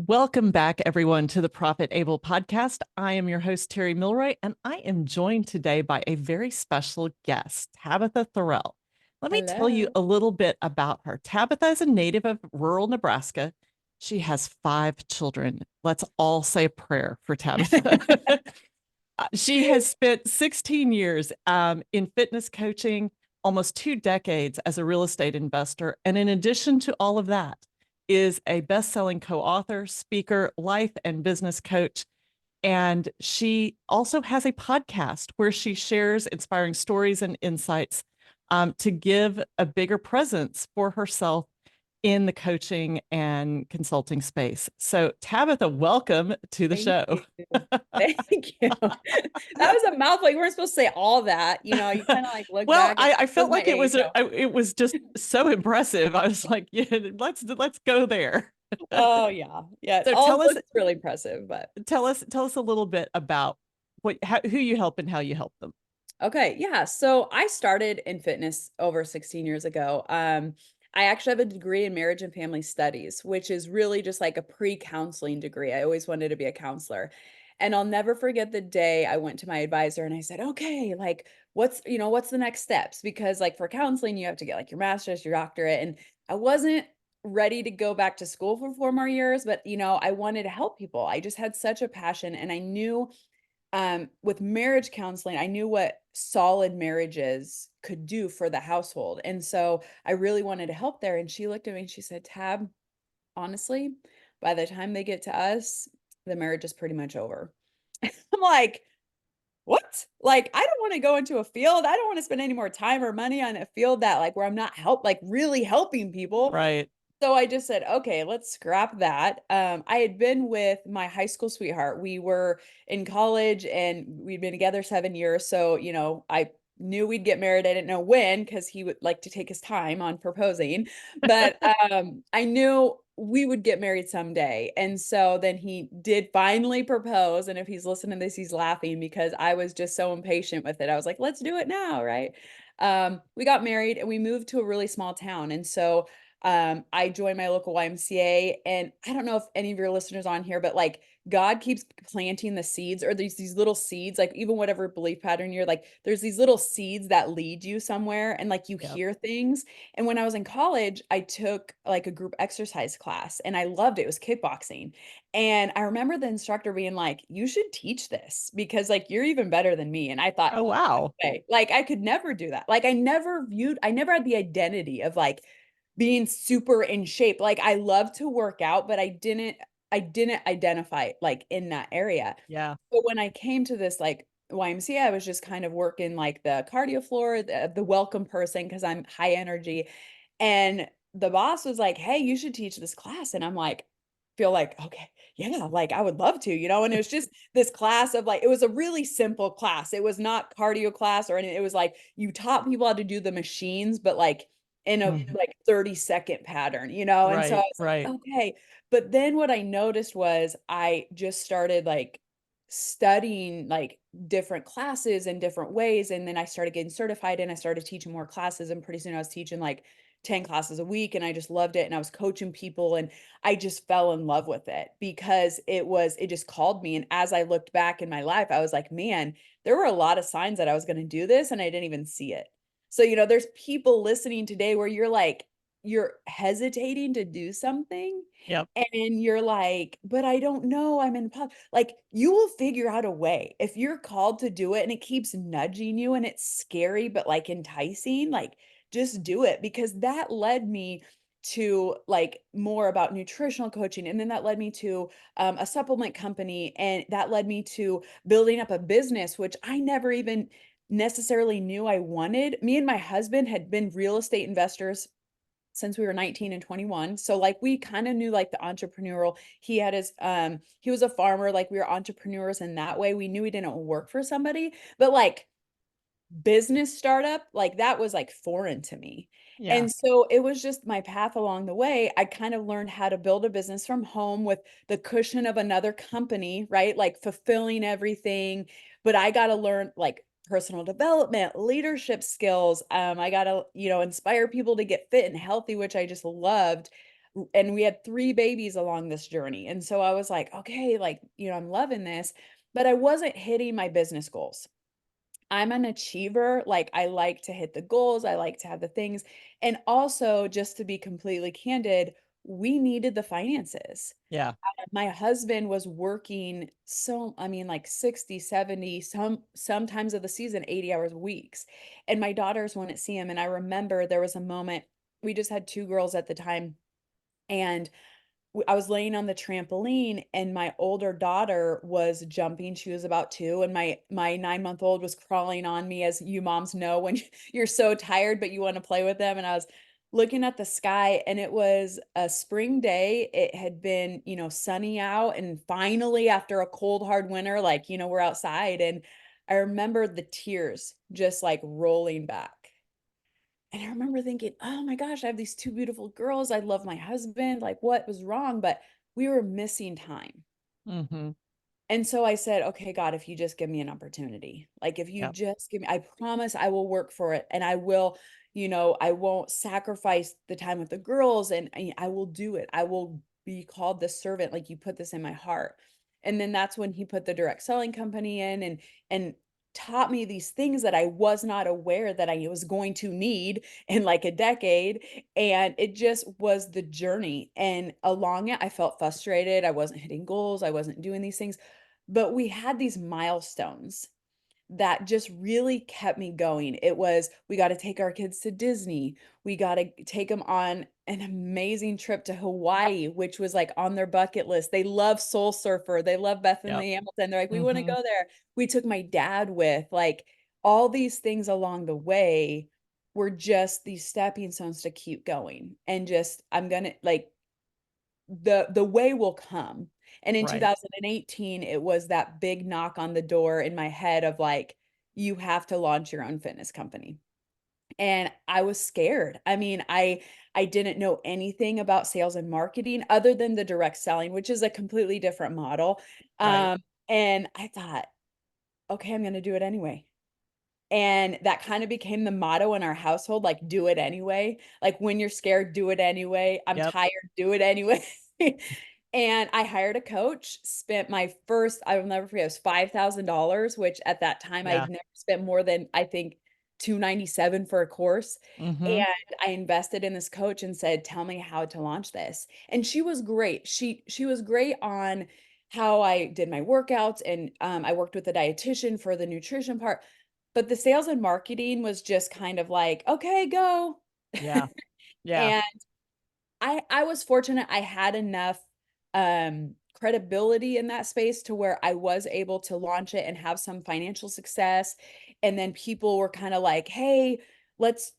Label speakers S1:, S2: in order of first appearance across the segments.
S1: Welcome back, everyone, to the Profit Able podcast. I am your host, Terri Milroy, and I am joined today by a very special guest, Tabatha Thorwell. Let me tell you
S2: Hello.
S1: a little bit about her. Tabatha is a native of rural Nebraska. She has 5 children. Let's all say a prayer for Tabatha. She has spent 16 years in fitness coaching, almost 2 decades as a real estate investor. And in addition to all of that, is a best-selling co-author, speaker, life and business coach. And she also has a podcast where she shares inspiring stories and insights to give a bigger presence for herself in the coaching and consulting space. So, Tabatha, welcome to the
S2: Thank
S1: show.
S2: you. Thank you. That was a mouthful. You weren't supposed to say all that. You kind of like look
S1: Well,
S2: back and
S1: I
S2: was
S1: felt
S2: my
S1: like
S2: age. No.
S1: it was just so impressive. I was like, yeah, let's go there.
S2: Oh yeah. Yeah.
S1: So
S2: All of it's really impressive, but
S1: tell us a little bit about who you help and how you help them.
S2: okay. Yeah. So I started in fitness over 16 years ago. I actually have a degree in marriage and family studies, which is really just like a pre-counseling degree. I always wanted to be a counselor. And I'll never forget the day I went to my advisor and I said, okay, like what's the next steps? Because like for counseling, you have to get like your master's, your doctorate. And I wasn't ready to go back to school for 4 more years, but I wanted to help people. I just had such a passion and I knew with marriage counseling, I knew what solid marriages could do for the household. And so I really wanted to help there. And she looked at me and she said, Tab, honestly, by the time they get to us, the marriage is pretty much over. I'm like, what? Like, I don't want to go into a field. I don't want to spend any more time or money on a field that like where I'm not really helping people.
S1: Right.
S2: So I just said, okay, let's scrap that. I had been with my high school sweetheart. We were in college and we'd been together 7 years. So, I knew we'd get married. I didn't know when because he would like to take his time on proposing, but I knew we would get married someday. And so then he did finally propose. And if he's listening to this, he's laughing because I was just so impatient with it. I was like, let's do it now. Right. We got married and we moved to a really small town. And so I joined my local YMCA, and I don't know if any of your listeners on here, but like God keeps planting the seeds, or there's these little seeds, like even whatever belief pattern you're like, there's these little seeds that lead you somewhere, and like you
S1: Yep.
S2: hear things. And when I was in college, I took like a group exercise class, and I loved it. It was kickboxing, and I remember the instructor being like, "You should teach this because like you're even better than me." And I thought,
S1: Oh,
S2: no
S1: wow.
S2: way. Like I could never do that. Like I never had the identity of like being super in shape. Like, I love to work out, but I didn't identify, like, in that area.
S1: Yeah.
S2: So when I came to this, like, YMCA, I was just kind of working, like, the cardio floor, the welcome person because 'cause I'm high energy, and the boss was like, "Hey, you should teach this class," and I'm like, feel like, "Okay, yeah, like, I would love to," and it was just this class of, like it was a really simple class. It was not cardio class or anything. It was like, you taught people how to do the machines, but, like, in a,
S1: Mhm.
S2: like, 30-second pattern, and so I
S1: Right.
S2: was
S1: Right.
S2: like, "Okay." But then what I noticed was I just started, like, studying, like, different classes in different ways, and then I started getting certified, and I started teaching more classes, and pretty soon I was teaching, like, 10 classes a week, and I just loved it, and I was coaching people, and I just fell in love with it because it just called me, and as I looked back in my life, I was like, "Man, there were a lot of signs that I was gonna do this, and I didn't even see it." So, there's people listening today where you're like, you're hesitating to do something,
S1: Yep.
S2: and you're like, "But I don't know, I'm in like, you will figure out a way. If you're called to do it and it keeps nudging you and it's scary, but, like, enticing, like, just do it, because that led me to, like, more about nutritional coaching, and then that led me to, a supplement company, and that led me to building up a business, which I never even necessarily knew I wanted. Me and my husband had been real estate investors since we were 19 and 21. So like we kind of knew like the entrepreneurial. He was a farmer, like we were entrepreneurs in that way. We knew we didn't work for somebody, but like business startup, like that was like foreign to me.
S1: Yeah.
S2: And so it was just my path along the way. I kind of learned how to build a business from home with the cushion of another company, right? Like fulfilling everything. But I got to learn like personal development, leadership skills. I got to, inspire people to get fit and healthy, which I just loved. And we had 3 babies along this journey. And so I was like, okay, like, I'm loving this, but I wasn't hitting my business goals. I'm an achiever. Like, I like to hit the goals, I like to have the things. And also, just to be completely candid, we needed the finances.
S1: Yeah.
S2: My husband was working so, I mean, like 60, 70, sometimes of the season, 80 hours weeks. And my daughters wouldn't see him. And I remember there was a moment, we just had 2 girls at the time, and I was laying on the trampoline and my older daughter was jumping. She was about 2, and my 9-month-old was crawling on me, as you moms know when you're so tired, but you wanna play with them, and I was looking at the sky, and it was a spring day. It had been, sunny out, and finally, after a cold, hard winter, like, we're outside, and I remember the tears just, like, rolling back. And I remember thinking, "Oh my gosh, I have these 2 beautiful girls. I love my husband. Like, what was wrong?" But we were missing time.
S1: Mm-hmm.
S2: And so I said, "Okay, God, if you just give me an opportunity, like if you
S1: Yep.
S2: just give me, I promise I will work for it, and I will, I won't sacrifice the time with the girls, and I will do it. I will be called the servant, like you put this in my heart." And then that's when he put the direct selling company in, and taught me these things that I was not aware that I was going to need in like a decade. And it just was the journey. And along it, I felt frustrated. I wasn't hitting goals. I wasn't doing these things, but we had these milestones that just really kept me going. It was, we got to take our kids to Disney. We got to take them on an amazing trip to Hawaii, which was like on their bucket list. They love Soul Surfer. They love
S1: Yep.
S2: Bethany Hamilton. They're like, we want to
S1: Mm-hmm.
S2: go there. We took my dad with, like, all these things along the way were just these stepping stones to keep going. And just, I'm going to like, the way will come. And in
S1: Right.
S2: 2018, it was that big knock on the door in my head of like, you have to launch your own fitness company. And I was scared. I mean, I didn't know anything about sales and marketing other than the direct selling, which is a completely different model.
S1: Right.
S2: Um, and I thought, okay, I'm going to do it anyway. And that kind of became the motto in our household, like, "Do it anyway." Like, when you're scared, do it anyway. I'm
S1: Yep.
S2: tired, do it anyway. And I hired a coach, spent my first, I will never forget, it was $5,000, which at that time
S1: Yeah.
S2: I'd never spent more than, I think, 297 for a course.
S1: Mm-hmm.
S2: And I invested in this coach and said, "Tell me how to launch this." And she was great. She was great on how I did my workouts, and I worked with a dietitian for the nutrition part, but the sales and marketing was just kind of like, "Okay, go."
S1: Yeah. Yeah.
S2: And I was fortunate I had enough, credibility in that space to where I was able to launch it and have some financial success, and then people were kinda like, "Hey, let's,"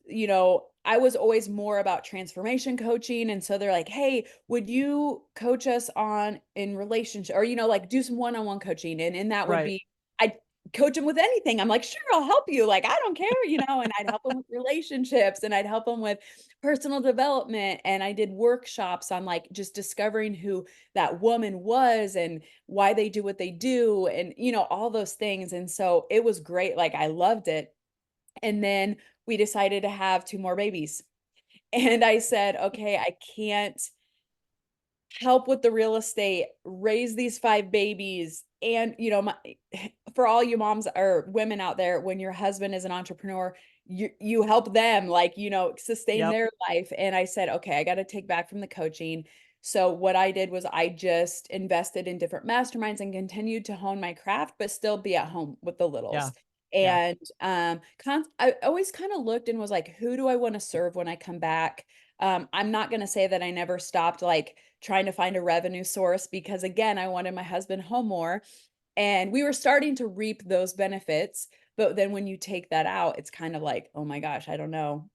S2: I was always more about transformation coaching, and so they're like, "Hey, would you coach us on in relationship, or, like, do some one-on-one coaching?" And that would
S1: Right.
S2: be, I'd coach them with anything. I'm like, "Sure, I'll help you, like, I don't care," and I'd help them with relationships, and I'd help them with personal development, and I did workshops on, like, just discovering who that woman was and why they do what they do, and, all those things. And so it was great, like, I loved it. And then we decided to have 2 more babies. And I said, "Okay, I can't help with the real estate, raise these 5 babies." And, for all you moms or women out there, when your husband is an entrepreneur, you help them, like, sustain
S1: Yep.
S2: their life. And I said, "Okay, I gotta take back from the coaching." So what I did was I just invested in different masterminds and continued to hone my craft, but still be at home with the
S1: Yeah.
S2: littles.
S1: Yeah.
S2: And, I always kinda looked and was like, "Who do I wanna serve when I come back?" I'm not gonna say that I never stopped, like, trying to find a revenue source, because again, I wanted my husband home more, and we were starting to reap those benefits. But then when you take that out, it's kind of like, "Oh my gosh, I don't know."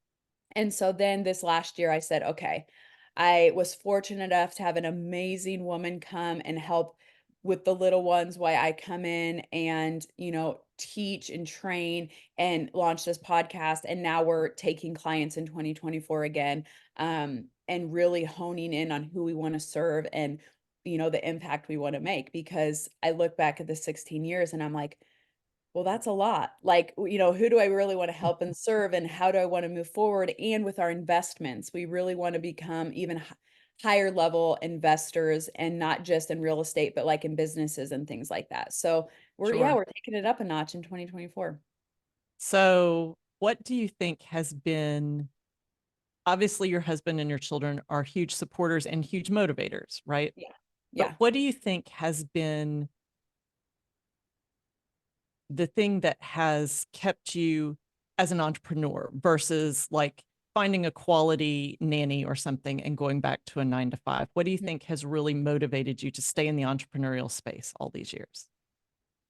S2: And so then this last year I said, "Okay." I was fortunate enough to have an amazing woman come and help with the little ones while I come in and, teach and train and launch this podcast. And now we're taking clients in 2024 again, and really honing in on who we want to serve, and, the impact we want to make. Because I look back at the 16 years and I'm like, well, that's a lot. Like, who do I really wanna help and serve, and how do I wanna move forward? And with our investments, we really wanna become even higher level investors and not just in real estate, but like in businesses and things like that. So
S1: Sure.
S2: we're taking it up a notch in 2024.
S1: So, what do you think has been, obviously, your husband and your children are huge supporters and huge motivators, right?
S2: Yeah.
S1: But
S2: Yeah.
S1: what do you think has been the thing that has kept you as an entrepreneur versus like finding a quality nanny or something and going back to a 9 to 5? What do you think has really motivated you to stay in the entrepreneurial space all these years?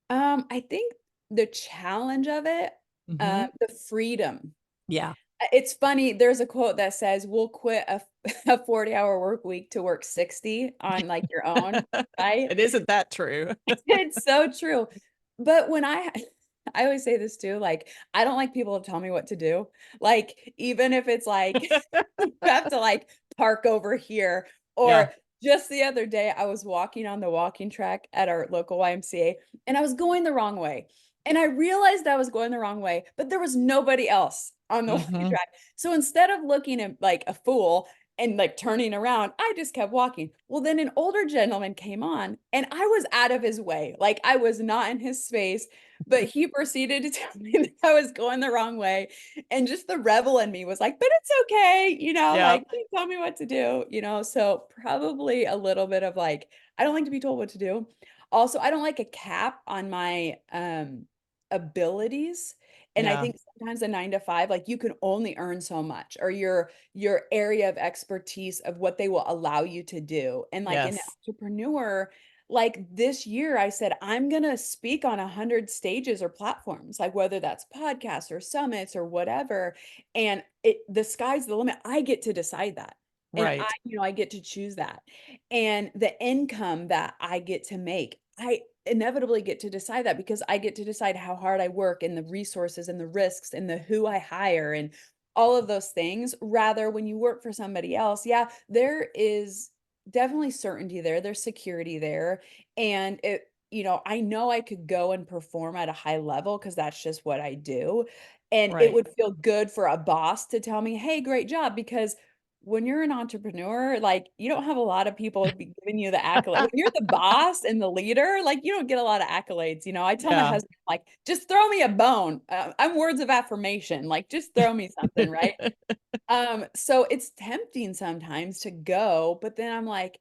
S2: I think the challenge of it,
S1: Hmm.
S2: the freedom.
S1: Yeah.
S2: It's funny, there's a quote that says, "We'll quit a a 40-hour work week to work 60 on, like, your own," right?
S1: It isn't that true.
S2: It's so true. But when I always say this too, like, I don't like people to tell me what to do. Like, even if it's like, you have to, like, park over here,
S1: Yeah.
S2: or just the other day, I was walking on the walking track at our local YMCA, and I was going the wrong way. And I realized I was going the wrong way, but there was nobody else on the walking
S1: Hmm.
S2: track. So instead of looking at like a fool and like turning around, I just kept walking. Well, then an older gentleman came on and I was out of his way. Like I was not in his space, but he proceeded to tell me that I was going the wrong way. And just the rebel in me was like, but it's okay,
S1: Yeah.
S2: like please tell me what to do. So probably a little bit of like, I don't like to be told what to do. Also, I don't like a cap on my abilities. And I
S1: Yeah.
S2: think sometimes a 9 to 5, like you can only earn so much, or your area of expertise of what they will allow you to do. And like an
S1: Yes.
S2: entrepreneur, like this year, I said, I'm going to speak on 100 stages or platforms, like whether that's podcasts or summits or whatever. And the sky's the limit. I get to decide that. And
S1: Right.
S2: I get to choose that. And the income that I get to make, I inevitably get to decide that because I get to decide how hard I work and the resources and the risks and the who I hire and all of those things. Rather, when you work for somebody else, yeah, there is definitely certainty there. There's security there. And I know I could go and perform at a high level because that's just what I do. And it
S1: Right.
S2: would feel good for a boss to tell me, hey, great job. Because when you're an entrepreneur, like you don't have a lot of people giving you the accolade. When you're the boss and the leader, like you don't get a lot of accolades. I tell my
S1: Yeah.
S2: husband, like, just throw me a bone. I'm words of affirmation. Like, just throw me something, right? So it's tempting sometimes to go, but then I'm like,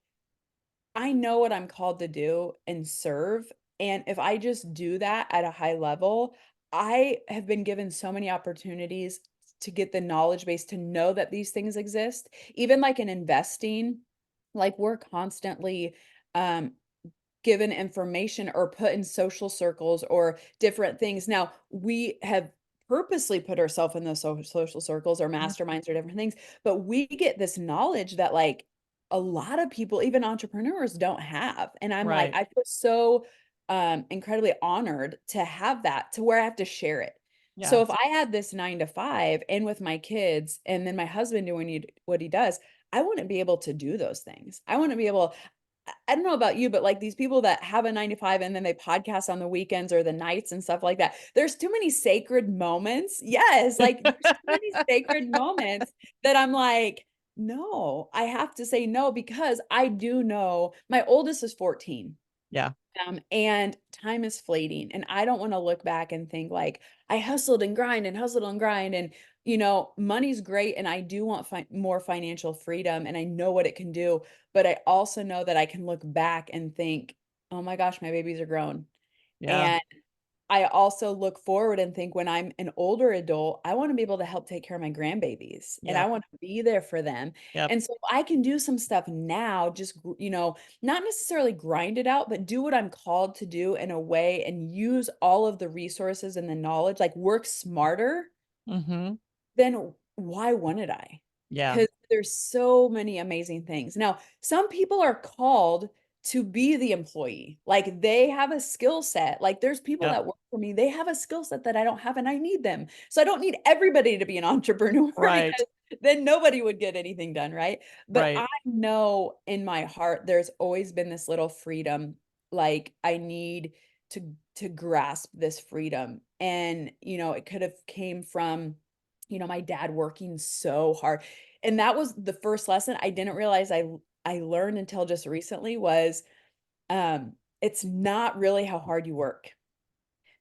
S2: I know what I'm called to do and serve. And if I just do that at a high level, I have been given so many opportunities to get the knowledge base to know that these things exist. Even like in investing, like we're constantly um, given information or put in social circles or different things. Now, we have purposely put ourselves in those social circles or
S1: Mhm.
S2: masterminds or different things, but we get this knowledge that like a lot of people, even entrepreneurs, don't have. And I'm like,
S1: Right.
S2: I feel so incredibly honored to have that to where I have to share it. So if
S1: Yes.
S2: I had this 9 to 5 and with my kids and then my husband doing what he does, I wouldn't be able to do those things. I wouldn't be able, I don't know about you, but like these people that have a 9 to 5 and then they podcast on the weekends or the nights and stuff like that. There's too many sacred moments. Yes, like there's too many sacred moments that I'm like, no, I have to say no because I do know my oldest is 14.
S1: Yeah.
S2: And time is fleeting. And I don't want to look back and think like I hustled and grind. And, money's great. And I do want more financial freedom. And I know what it can do. But I also know that I can look back and think, oh my gosh, my babies are grown.
S1: Yeah.
S2: And I also look forward and think when I'm an older adult, I want to be able to help take care of my grandbabies and I
S1: Yep.
S2: want to be there for them.
S1: Yep.
S2: And so if I can do some stuff now, just, not necessarily grind it out, but do what I'm called to do in a way and use all of the resources and the knowledge, like work smarter,
S1: Hmm.
S2: then why wouldn't I?
S1: Yeah.
S2: Because there's so many amazing things. Now, some people are called to be the employee. Like they have a skill set. Like there's people
S1: Yep.
S2: that work for me, they have a skill set that I don't have and I need them. So I don't need everybody to be an entrepreneur
S1: Right.
S2: because then nobody would get anything done, right? But
S1: Right.
S2: I know in my heart there's always been this little freedom. Like I need to grasp this freedom. And it could have came from my dad working so hard. And that was the first lesson. I didn't realize I learned until just recently was, it's not really how hard you work,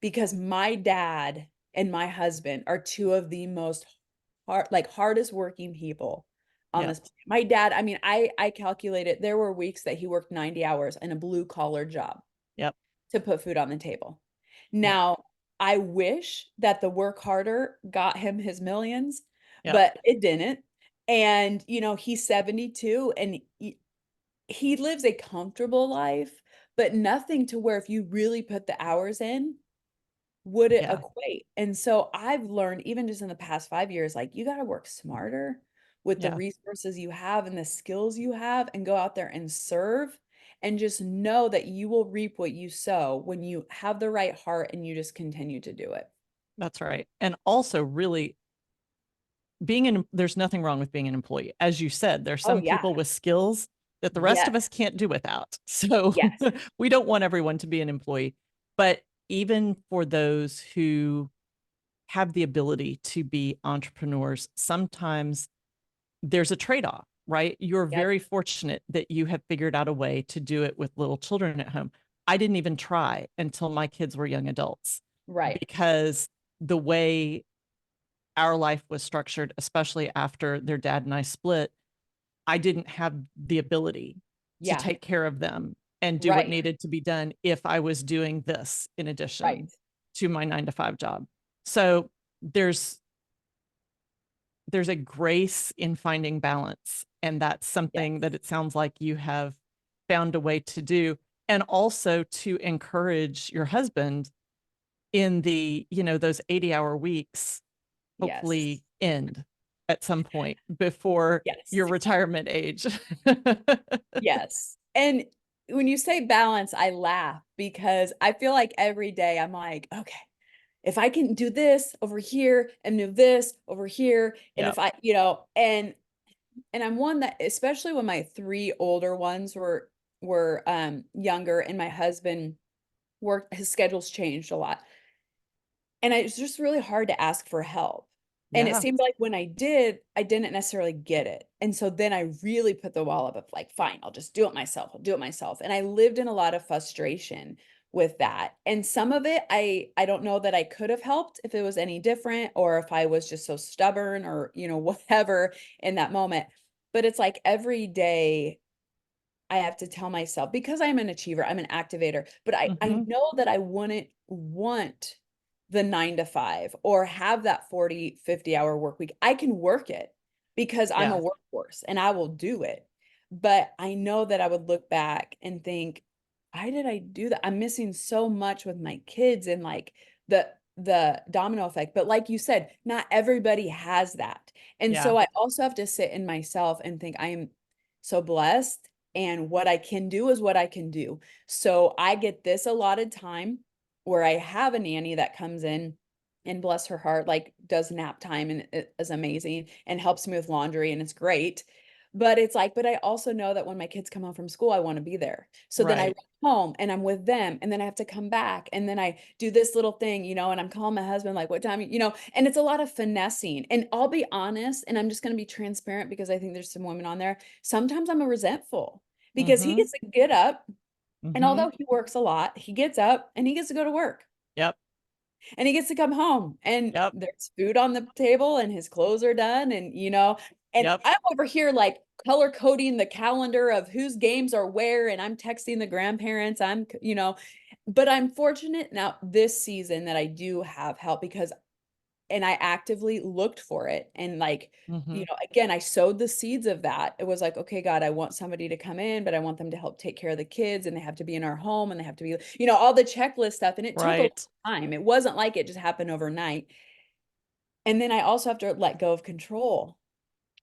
S2: because my dad and my husband are two of the most hardest working people on this
S1: Yes.
S2: planet. My dad, I mean, I calculated there were weeks that he worked 90 hours in a blue collar job
S1: Yep.
S2: to put food on the table.
S1: Yep.
S2: Now, I wish that the work harder got him his millions,
S1: Yep.
S2: but it didn't. And, he's 72 and he lives a comfortable life, but nothing to where if you really put the hours in, would it
S1: Yeah.
S2: equate? And so I've learned even just in the past 5 years, like, you gotta work smarter with the
S1: Yeah.
S2: resources you have and the skills you have and go out there and serve, and just know that you will reap what you sow when you have the right heart and you just continue to do it.
S1: That's right. And also really there's nothing wrong with being an employee. As you said, there's
S2: Oh,
S1: some
S2: yeah.
S1: people with skills that the rest of
S2: Yes.
S1: us can't do without. So
S2: Yes.
S1: we don't want everyone to be an employee. But even for those who have the ability to be entrepreneurs, sometimes there's a trade-off, right? You're
S2: Yep.
S1: very fortunate that you have figured out a way to do it with little children at home. I didn't even try until my kids were young adults
S2: Right.
S1: because the way our life was structured, especially after their dad and I split, I didn't have the ability to
S2: Yeah.
S1: take care of them and do what
S2: Right.
S1: needed to be done if I was doing this in
S2: Right.
S1: addition to my 9 to 5 job. So there's there's a grace in finding balance. And that's something that
S2: Yes.
S1: it sounds like you have found a way to do. And also to encourage your husband in those 80-hour weeks,
S2: Yes.
S1: hopefully end at some point before your
S2: Yes.
S1: retirement age.
S2: Yes. And when you say balance, I laugh because I feel like every day I'm like, okay, if I can do this over here and do this over here, and
S1: Yep.
S2: if and I'm one that, especially when my three older ones were younger and my husband worked, his schedules changed a lot. And it's just really hard to ask for help. And it
S1: Yeah.
S2: seemed like when I did, I didn't necessarily get it. And so then I really put the wall up of like, fine, I'll just do it myself. I'll do it myself. And I lived in a lot of frustration with that. And some of it, I don't know that I could have helped if it was any different or if I was just so stubborn or, whatever in that moment. But it's like every day I have to tell myself, because I'm an achiever, I'm an activator, but I
S1: Hmm.
S2: know that I wouldn't want the 9 to 5 or have that 40, 50-hour work week. I can work it because I'm a
S1: Yeah.
S2: workhorse and I will do it. But I know that I would look back and think, why did I do that? I'm missing so much with my kids and like the domino effect. But like you said, not everybody has that. And
S1: Yeah.
S2: so I also have to sit in myself and think I am so blessed, and what I can do is what I can do. So I get this allotted time where I have a nanny that comes in and bless her heart, like does nap time and it is amazing and helps me with laundry and it's great. But it's like, but I also know that when my kids come home from school, I want to be there. So then I run
S1: Right.
S2: home and I'm with them and then I have to come back and then I do this little thing, and I'm calling my husband like, what time, and it's a lot of finessing. And I'll be honest, and I'm just going to be transparent because I think there's some women on there. Sometimes I'm a resentful because he
S1: Hmm.
S2: gets to get up, and
S1: Hmm.
S2: although he works a lot, he gets up and he gets to go to work
S1: Yep.
S2: and he gets to come home and
S1: Yep.
S2: there's food on the table and his clothes are done and
S1: Yep.
S2: I'm over here like color coding the calendar of whose games are where and I'm texting the grandparents. But I'm fortunate now this season that I do have help because and I actively looked for it and like,
S1: Hmm.
S2: again, I sowed the seeds of that. It was like, okay, God, I want somebody to come in, but I want them to help take care of the kids and they have to be in our home and they have to be, all the checklist stuff. And it took a long
S1: Right.
S2: time. It wasn't like it just happened overnight. And then I also have to let go of control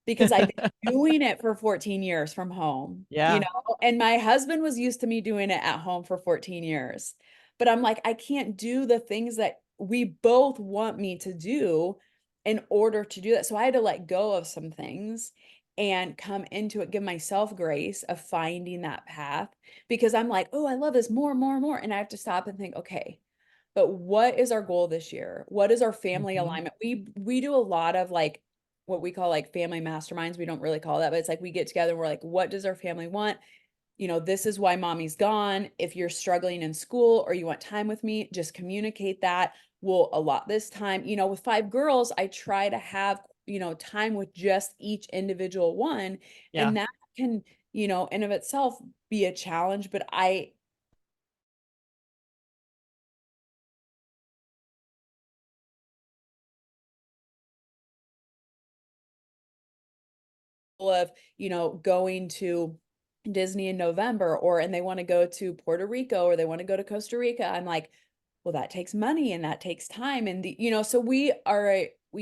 S2: because I've been doing it for 14 years from home,
S1: Yeah.
S2: and my husband was used to me doing it at home for 14 years. But I'm like, I can't do the things that we both want me to do in order to do that. So I had to let go of some things and come into it, give myself grace of finding that path because I'm like, oh, I love this more and more and more. And I have to stop and think, okay, but what is our goal this year? What is our family
S1: Hmm.
S2: alignment? We do a lot of like what we call like family masterminds. We don't really call that, but it's like we get together and we're like, what does our family want? You know, this is why mommy's gone. If you're struggling in school or you want time with me, just communicate that. We'll allot this time. You know, with 5 girls, I try to have, you know, time with just each individual one.
S1: Yeah.
S2: And that can, you know, in of itself be a challenge. But I of, you know, going to Disney in November or and they want to go to Puerto Rico or they want to go to Costa Rica. I'm like, well, that takes money and that takes time. And the, you know, so we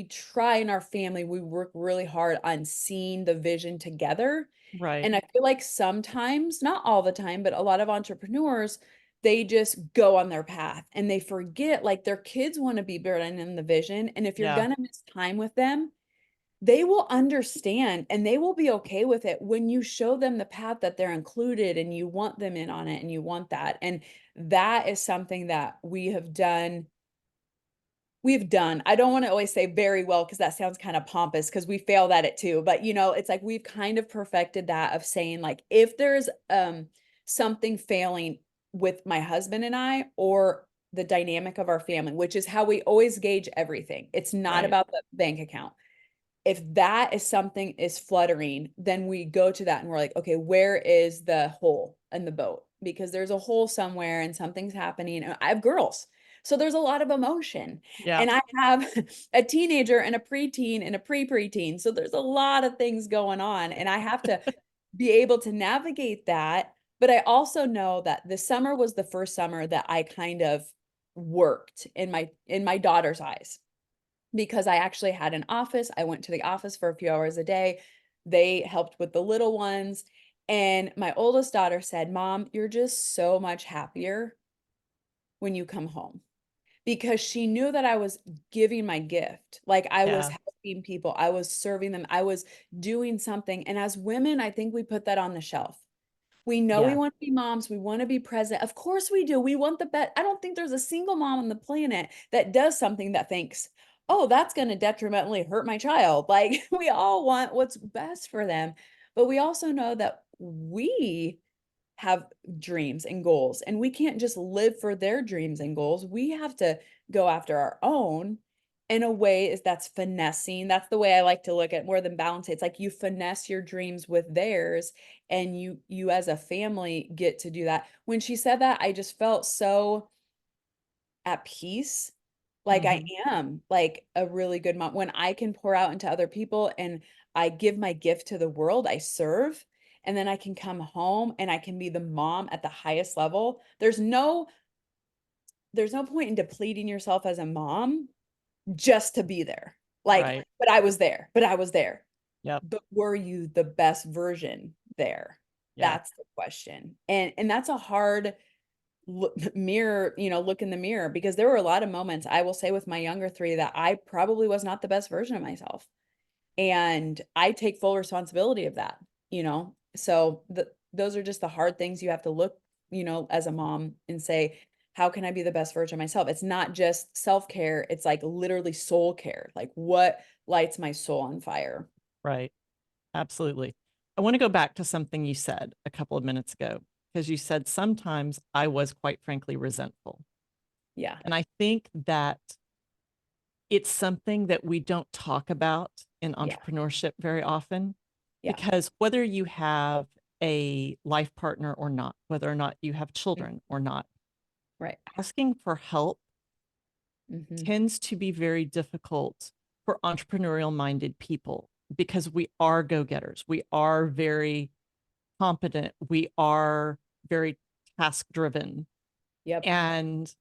S2: try in our family, we work really hard on seeing the vision together.
S1: Right.
S2: And I feel like sometimes, not all the time, but a lot of entrepreneurs, they just go on their path and they forget like their kids want to be burdened in the vision. And if you're
S1: Yeah.
S2: gonna miss time with them, they will understand and they will be okay with it when you show them the path that they're included and you want them in on it and you want that. And that is something that we've done. I don't want to always say very well because that sounds kind of pompous because we failed at it too. But you know, it's like we've kind of perfected that of saying like if there's something failing with my husband and I or the dynamic of our family, which is how we always gauge everything. It's not
S1: Right.
S2: about the bank account. If that is something is fluttering, then we go to that and we're like, okay, where is the hole in the boat? Because there's a hole somewhere and something's happening. And I have girls. So there's a lot of emotion.
S1: Yeah.
S2: And I have a teenager and a preteen and a pre-preteen. So there's a lot of things going on. And I have to be able to navigate that. But I also know that the summer was the first summer that I kind of worked in my daughter's eyes because I actually had an office. I went to the office for a few hours a day. They helped with the little ones. And my oldest daughter said, Mom, you're just so much happier when you come home because she knew that I was giving my gift. Like I was
S1: Yeah.
S2: helping people, I was serving them, I was doing something. And as women, I think we put that on the shelf. We know we
S1: Yeah.
S2: want to be moms. We want to be present. Of course we do. We want the best. I don't think there's a single mom on the planet that does something that thinks, oh, that's going to detrimentally hurt my child. Like we all want what's best for them. But we also know that we have dreams and goals and we can't just live for their dreams and goals. We have to go after our own in a way is that's finessing. That's the way I like to look at more than balance. It's like you finesse your dreams with theirs and you as a family get to do that. When she said that, I just felt so at peace. Like I
S1: Hmm.
S2: am like a really good mom when I can pour out into other people and I give my gift to the world, I serve, and then I can come home and I can be the mom at the highest level. There's no point in depleting yourself as a mom just to be there. Like,
S1: Right.
S2: but I was there, but I was there.
S1: Yep.
S2: But were you the best version there?
S1: Yeah.
S2: That's the question. And that's a hard mirror, look in the mirror because there were a lot of moments I will say with my younger three that I probably was not the best version of myself. And I take full responsibility of that. So those are just the hard things you have to look, as a mom and say, how can I be the best version of myself? It's not just self-care, it's like literally soul care. Like what lights my soul on fire?
S1: Right. Absolutely. I want to go back to something you said a couple of minutes ago, because you said sometimes I was quite frankly resentful.
S2: Yeah.
S1: And I think that it's something that we don't talk about in
S2: Yeah.
S1: entrepreneurship very often,
S2: Yeah.
S1: because whether you have a life partner or not, whether or not you have
S2: Mm.
S1: children or not,
S2: Right.
S1: asking for help
S2: Hmm.
S1: tends to be very difficult for entrepreneurial minded people because we are go-getters. We are very competent. We are very task driven.
S2: Yep.
S1: And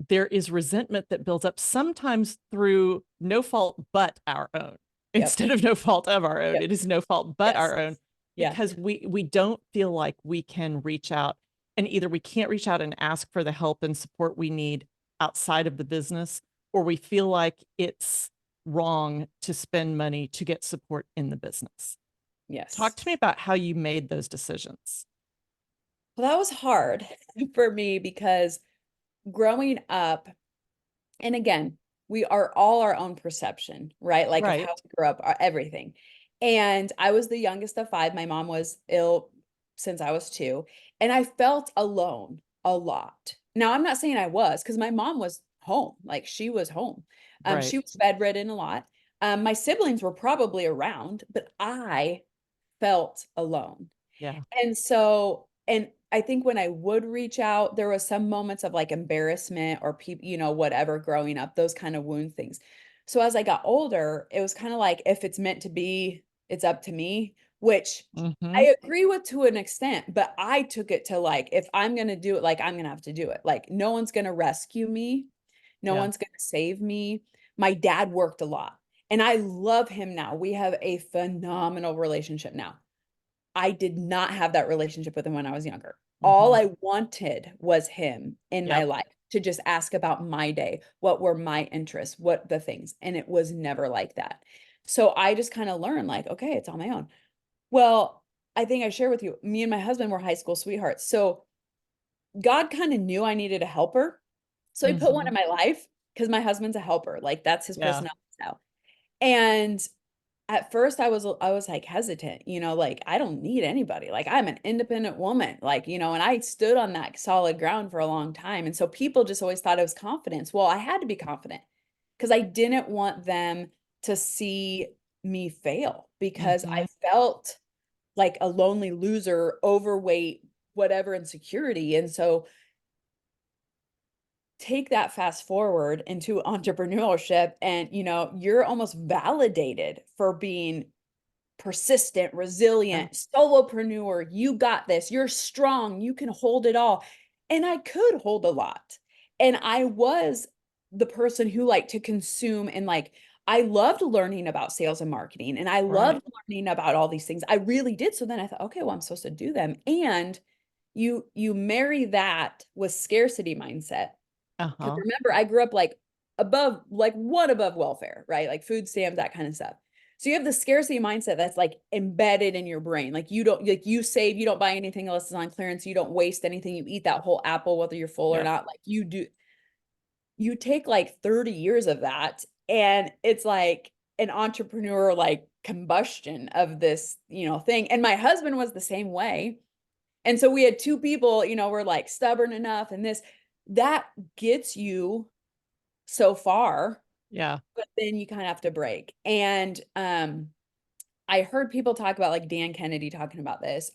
S1: there is resentment that builds up sometimes through no fault but our own.
S2: Yep.
S1: Instead of no fault of our own,
S2: Yep.
S1: it is no fault but
S2: Yes.
S1: our own,
S2: Yeah.
S1: because we don't feel like we can reach out, and either we can't reach out and ask for the help and support we need outside of the business, or we feel like it's wrong to spend money to get support in the business. Talk
S2: Yes.
S1: to me about how you made those decisions.
S2: Well, that was hard for me because growing up, and again, we are all our own perception, right? Like of how
S1: Right.
S2: we grew up, everything. And I was the youngest of five. My mom was ill since I was two, and I felt alone a lot. Now, I'm not saying I was, because my mom was home, like she was home.
S1: Right.
S2: She was bedridden a lot. My siblings were probably around, but I felt alone.
S1: Yeah.
S2: And so, and I think when I would reach out, there was some moments of like embarrassment or people, whatever growing up, those kind of wound things. So as I got older, it was kind of like, if it's meant to be, it's up to me, which
S1: Hmm.
S2: I agree with to an extent, but I took it to like, if I'm going to do it, like I'm going to have to do it. Like no one's going to rescue me. No
S1: Yeah.
S2: one's going to save me. My dad worked a lot and I love him now. We have a phenomenal relationship now. I did not have that relationship with him when I was younger. All
S1: Hmm.
S2: I wanted was him in my
S1: Yep.
S2: life to just ask about my day, what were my interests, what the things. And it was never like that. So I just kind of learned like, okay, it's on my own. Well, I think I share with you, me and my husband were high school sweethearts. So God kind of knew I needed a helper. So he put one
S1: Hmm.
S2: in my life because my husband's a helper. Like that's his
S1: Yeah.
S2: personality style. And at first I was like hesitant, like I don't need anybody. Like I'm an independent woman, like, and I stood on that solid ground for a long time. And so people just always thought it was confidence. Well, I had to be confident because I didn't want them to see me fail because I
S1: Hmm.
S2: felt like a lonely loser, overweight, whatever insecurity. And so take that fast forward into entrepreneurship and you're almost validated for being persistent,
S1: Yeah.
S2: resilient, solopreneur. You got this. You're strong. You can hold it all. And I could hold a lot. And I was the person who liked to consume and like, I loved learning about sales and marketing and I
S1: Right.
S2: loved learning about all these things. I really did. So then I thought, okay, well, I'm supposed to do them. And you marry that with scarcity mindset. Because
S1: Uh-huh.
S2: remember, I grew up like above, like one above welfare, right? Like food stamps, that kind of stuff. So you have the scarcity mindset that's like embedded in your brain. Like you don't, like you save, you don't buy anything unless it's on clearance. You don't waste anything. You eat that whole apple, whether you're full or
S1: Yep.
S2: not. Like you do, you take like 30 years of that and it's like an entrepreneur like combustion of this, thing. And my husband was the same way. And so we had two people, were like stubborn enough and this, that gets you so far,
S1: Yeah.
S2: but then you kind of have to break. And I heard people talk about like Dan Kennedy talking about this.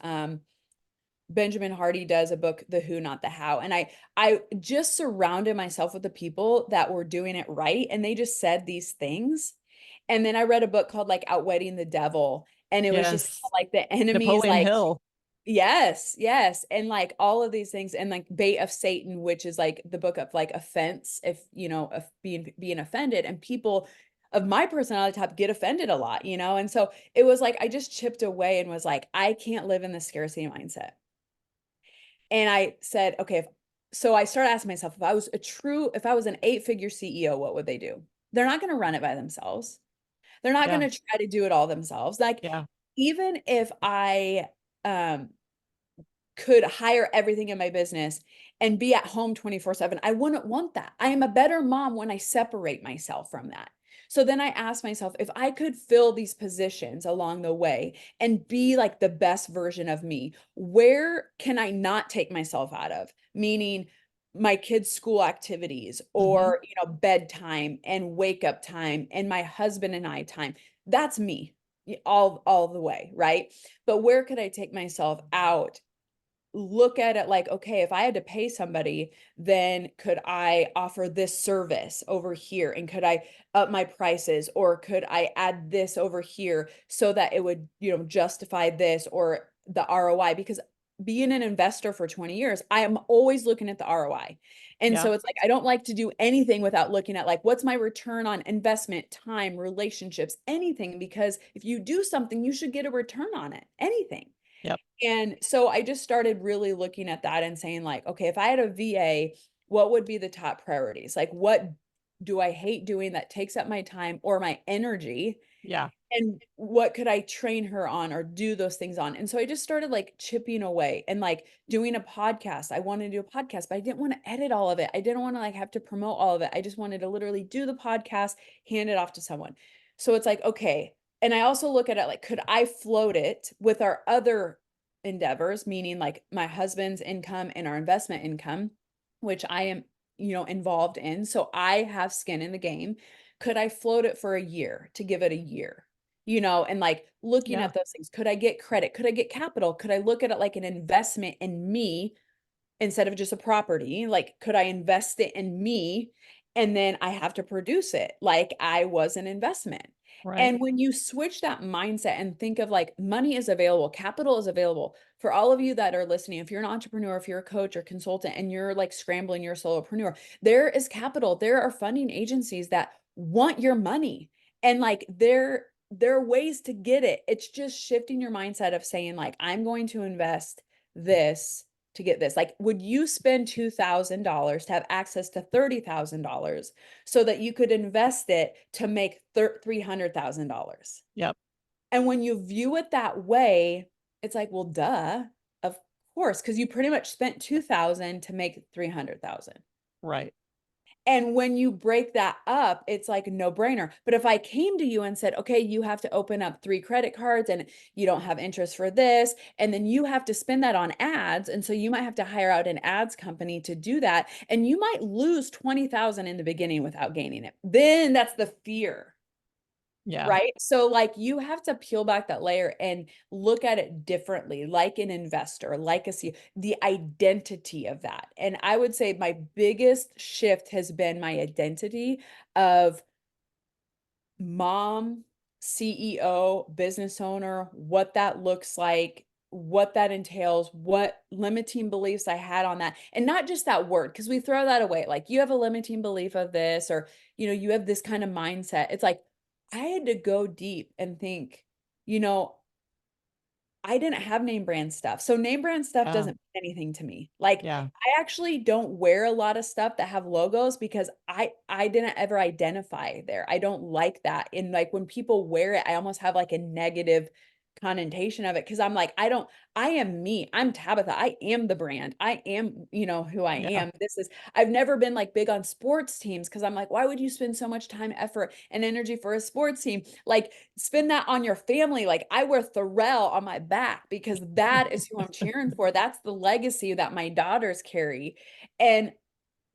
S2: Benjamin Hardy does a book, The Who, Not the How. And I just surrounded myself with the people that were doing it right. And they just said these things. And then I read a book called like Outwitting the Devil. And it was just
S1: Yes.
S2: like the enemy's
S1: Napoleon
S2: like,
S1: Hill.
S2: yes, yes. And like all of these things and like Bait of Satan, which is like the book of like offense, if of being offended and people of my personality type get offended a lot, And so it was like I just chipped away and was like, I can't live in the scarcity mindset. And I said, okay, so I started asking myself, if I was an 8-figure CEO, what would they do? They're not going to run it by themselves. They're not
S1: Yeah.
S2: going to try to do it all themselves. Like
S1: Yeah.
S2: even if I um could hire everything in my business and be at home 24/7. I wouldn't want that. I am a better mom when I separate myself from that. So then I asked myself if I could fill these positions along the way and be like the best version of me, where can I not take myself out of? Meaning my kids' school activities
S1: Hmm.
S2: or, bedtime and wake up time and my husband and I time. That's me all the way, right? But where could I take myself out, look at it like, okay, if I had to pay somebody, then could I offer this service over here? And could I up my prices or could I add this over here so that it would, justify this or the ROI? Because being an investor for 20 years, I am always looking at the ROI. And
S1: Yeah.
S2: so it's like, I don't like to do anything without looking at like, what's my return on investment, time, relationships, anything, because if you do something, you should get a return on it, anything.
S1: Yep.
S2: And so I just started really looking at that and saying like, okay, if I had a VA, what would be the top priorities? Like what do I hate doing that takes up my time or my energy?
S1: Yeah.
S2: and what could I train her on or do those things on? And so I just started like chipping away and like doing a podcast. I wanted to do a podcast, but I didn't want to edit all of it. I didn't want to like have to promote all of it. I just wanted to literally do the podcast, hand it off to someone. So it's like, okay. And I also look at it like, could I float it with our other endeavors, meaning like my husband's income and our investment income, which I am, involved in. So I have skin in the game. Could I float it for a year to give it a year? And like looking
S1: Yeah.
S2: at those things. Could I get credit? Could I get capital? Could I look at it like an investment in me instead of just a property? Like, could I invest it in me? And then I have to produce it like I was an investment.
S1: Right.
S2: And when you switch that mindset and think of like money is available, capital is available for all of you that are listening. If you're an entrepreneur, if you're a coach or consultant and you're like scrambling, you're a solopreneur, there is capital. There are funding agencies that want your money. And like there are ways to get it. It's just shifting your mindset of saying, like, I'm going to invest this to get this. Like, would you spend $2,000 to have access to $30,000 so that you could invest it to make $300,000?
S1: Yep.
S2: And when you view it that way, it's like, well, duh, of course, because you pretty much spent 2,000 to make 300,000.
S1: Right.
S2: And when you break that up, it's like a no-brainer. But if I came to you and said, okay, you have to open up 3 credit cards and you don't have interest for this, and then you have to spend that on ads, and so you might have to hire out an ads company to do that, and you might lose 20,000 in the beginning without gaining it. Then that's the fear.
S1: Yeah.
S2: Right? So, like, you have to peel back that layer and look at it differently, like an investor, like the identity of that. And I would say my biggest shift has been my identity of mom, CEO, business owner, what that looks like, what that entails, what limiting beliefs I had on that. And not just that word, because we throw that away. Like, you have a limiting belief of this, or, you have this kind of mindset. It's like, I had to go deep and think, you know, I didn't have name brand stuff. So name brand stuff
S1: Yeah.
S2: doesn't mean anything to me. Like,
S1: Yeah.
S2: I actually don't wear a lot of stuff that have logos because I didn't ever identify there. I don't like that. And like when people wear it, I almost have like a negative connotation of it because I'm like, I am me. I'm Tabatha. I am the brand. I am, who I
S1: Yeah.
S2: am. I've never been like big on sports teams because I'm like, why would you spend so much time, effort, and energy for a sports team? Like, spend that on your family. Like, I wear Thorwell on my back because that is who I'm cheering for. That's the legacy that my daughters carry. And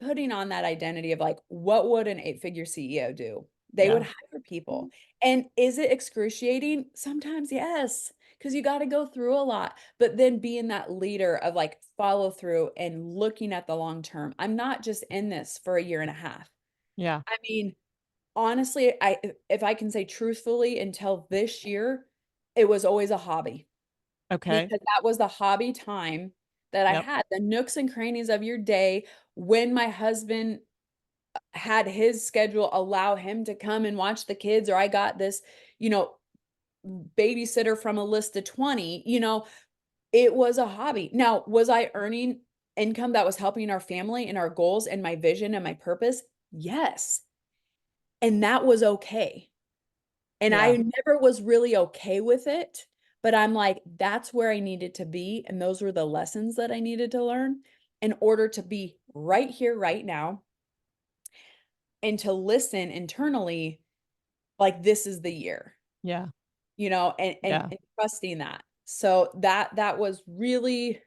S2: putting on that identity of like, what would an 8-figure CEO do? They would
S1: Yeah.
S2: hire people. And is it excruciating? Sometimes, yes, because you got to go through a lot. But then being that leader of like follow through and looking at the long term. I'm not just in this for a year and a half.
S1: Yeah.
S2: I mean, honestly, if I can say truthfully, until this year, it was always a hobby
S1: Okay.
S2: because that was the hobby time that I
S1: Yep.
S2: had, the nooks and crannies of your day when my husband had his schedule allow him to come and watch the kids, or I got this, you know, babysitter from a list of 20, it was a hobby. Now, was I earning income that was helping our family and our goals and my vision and my purpose? Yes. And that was okay. And
S1: Yeah.
S2: I never was really okay with it, but I'm like, that's where I needed to be. And those were the lessons that I needed to learn in order to be right here, right now, and to listen internally, like this is the year,
S1: Yeah.
S2: and
S1: Yeah.
S2: trusting that. So that was really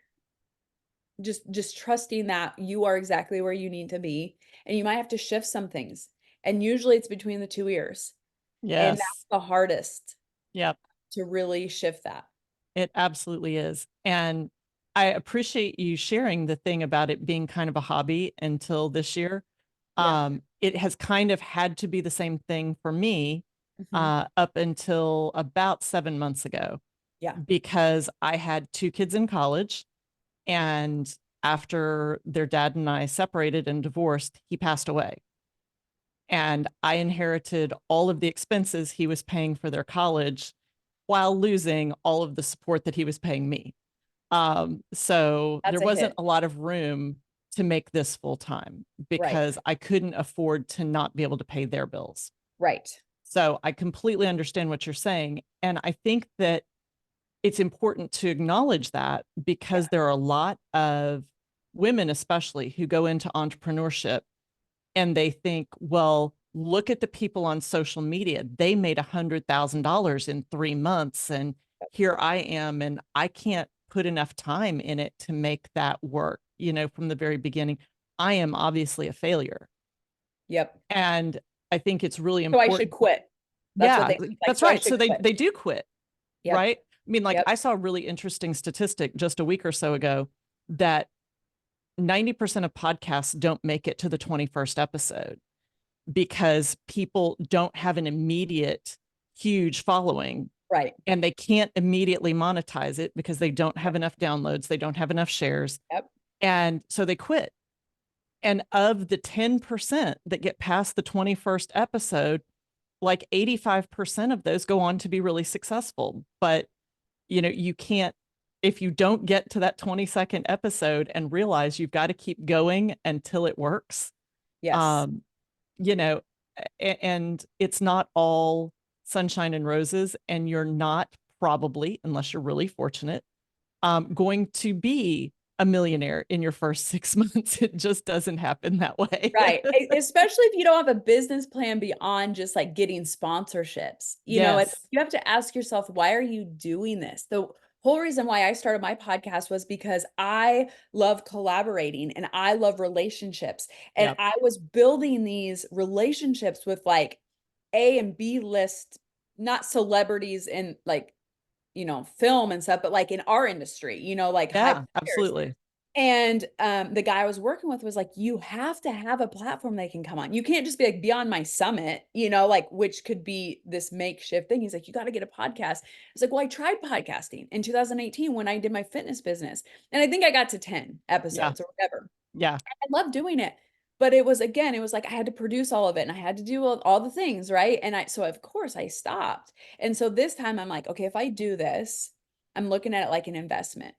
S2: just trusting that you are exactly where you need to be. And you might have to shift some things. And usually it's between the two ears. And that's
S1: Yes.
S2: the hardest
S1: Yep.
S2: to really shift that.
S1: It absolutely is. And I appreciate you sharing the thing about it being kind of a hobby until this year.
S2: Yeah.
S1: It has kind of had to be the same thing for me
S2: Mhm.
S1: up until about 7 months ago,
S2: Yeah.
S1: because I had 2 kids in college. And after their dad and I separated and divorced, he passed away. And I inherited all of the expenses he was paying for their college while losing all of the support that he was paying me. So there
S2: That's a
S1: wasn't
S2: hit.
S1: a lot of room to make this full time
S2: Right.
S1: because I couldn't afford to not be able to pay their bills.
S2: Right.
S1: So I completely understand what you're saying. And I think that it's important to acknowledge that
S2: Yeah.
S1: because there are a lot of women, especially, who go into entrepreneurship and they think, well, look at the people on social media. They made $100,000 in 3 months. And here I am, and I can't put enough time in it to make that work. From the very beginning, I am obviously a failure.
S2: Yep.
S1: And I think it's really
S2: So I should
S1: important.
S2: quit. That's what
S1: Yeah,
S2: they think, like,
S1: that's
S2: so I
S1: right.
S2: should
S1: So they
S2: quit.
S1: they do quit,
S2: Yep.
S1: right? I mean, like
S2: Yep.
S1: I saw a really interesting statistic just a week or so ago that 90% of podcasts don't make it to the 21st episode because people don't have an immediate huge following
S2: Right.
S1: and they can't immediately monetize it because they don't have enough downloads, they don't have enough shares,
S2: Yep.
S1: and so they quit. And of the 10% that get past the 21st episode, like 85% of those go on to be really successful. But, you can't, if you don't get to that 22nd episode and realize you've got to keep going until it works,
S2: Yes.
S1: um, you know, and it's not all sunshine and roses, and you're not probably, unless you're really fortunate, going to be a millionaire in your first 6 months. It just doesn't happen that way.
S2: Right. Especially if you don't have a business plan beyond just like getting sponsorships, and
S1: Yes.
S2: you have to ask yourself, why are you doing this? The whole reason why I started my podcast was because I love collaborating and I love relationships. And
S1: Yep.
S2: I was building these relationships with like A and B list, not celebrities in like, film and stuff, but like in our industry, like high
S1: Yeah,
S2: players.
S1: absolutely.
S2: And the guy I was working with was like, you have to have a platform they can come on. You can't just be like beyond my summit, like which could be this makeshift thing. He's like, you got to get a podcast. I was like, well, I tried podcasting in 2018 when I did my fitness business. And I think I got to 10
S1: Yeah.
S2: episodes or whatever.
S1: Yeah.
S2: I love doing it. But it was again, it was like I had to produce all of it and I had to do all the things, right? So of course I stopped. And so this time I'm like, okay, if I do this, I'm looking at it like an investment.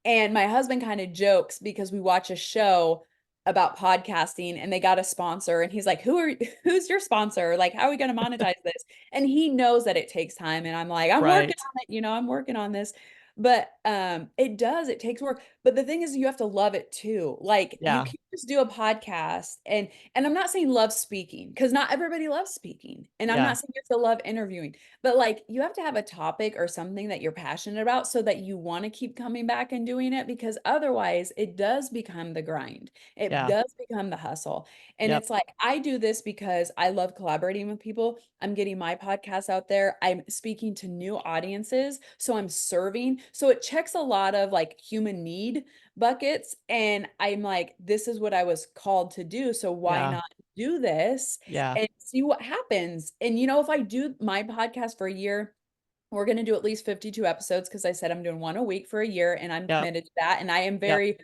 S2: And my husband kind of jokes because we watch a show about podcasting and they got a sponsor and he's like, who's your sponsor? Like, how are we going to monetize this? And he knows that it takes time. And I'm like, I'm working
S1: Right.
S2: on it, I'm working on this. But it takes work. But the thing is you have to love it too. Like you
S1: Yeah.
S2: can't just do a podcast and I'm not saying love speaking because not everybody loves speaking. And I'm
S1: Yeah.
S2: not saying you have to love interviewing, but like you have to have a topic or something that you're passionate about so that you want to keep coming back and doing it because otherwise it does become the grind. It
S1: Yeah.
S2: does become the hustle. And
S1: Yep.
S2: it's like I do this because I love collaborating with people. I'm getting my podcast out there. I'm speaking to new audiences. So I'm serving. So it checks a lot of like human need buckets. And I'm like, this is what I was called to do. So why
S1: Yeah.
S2: not do this
S1: Yeah.
S2: and see what happens? And if I do my podcast for a year, we're going to do at least 52 episodes because I said I'm doing one a week for a year and I'm
S1: Yep.
S2: committed to that. And I am
S1: Yep.
S2: very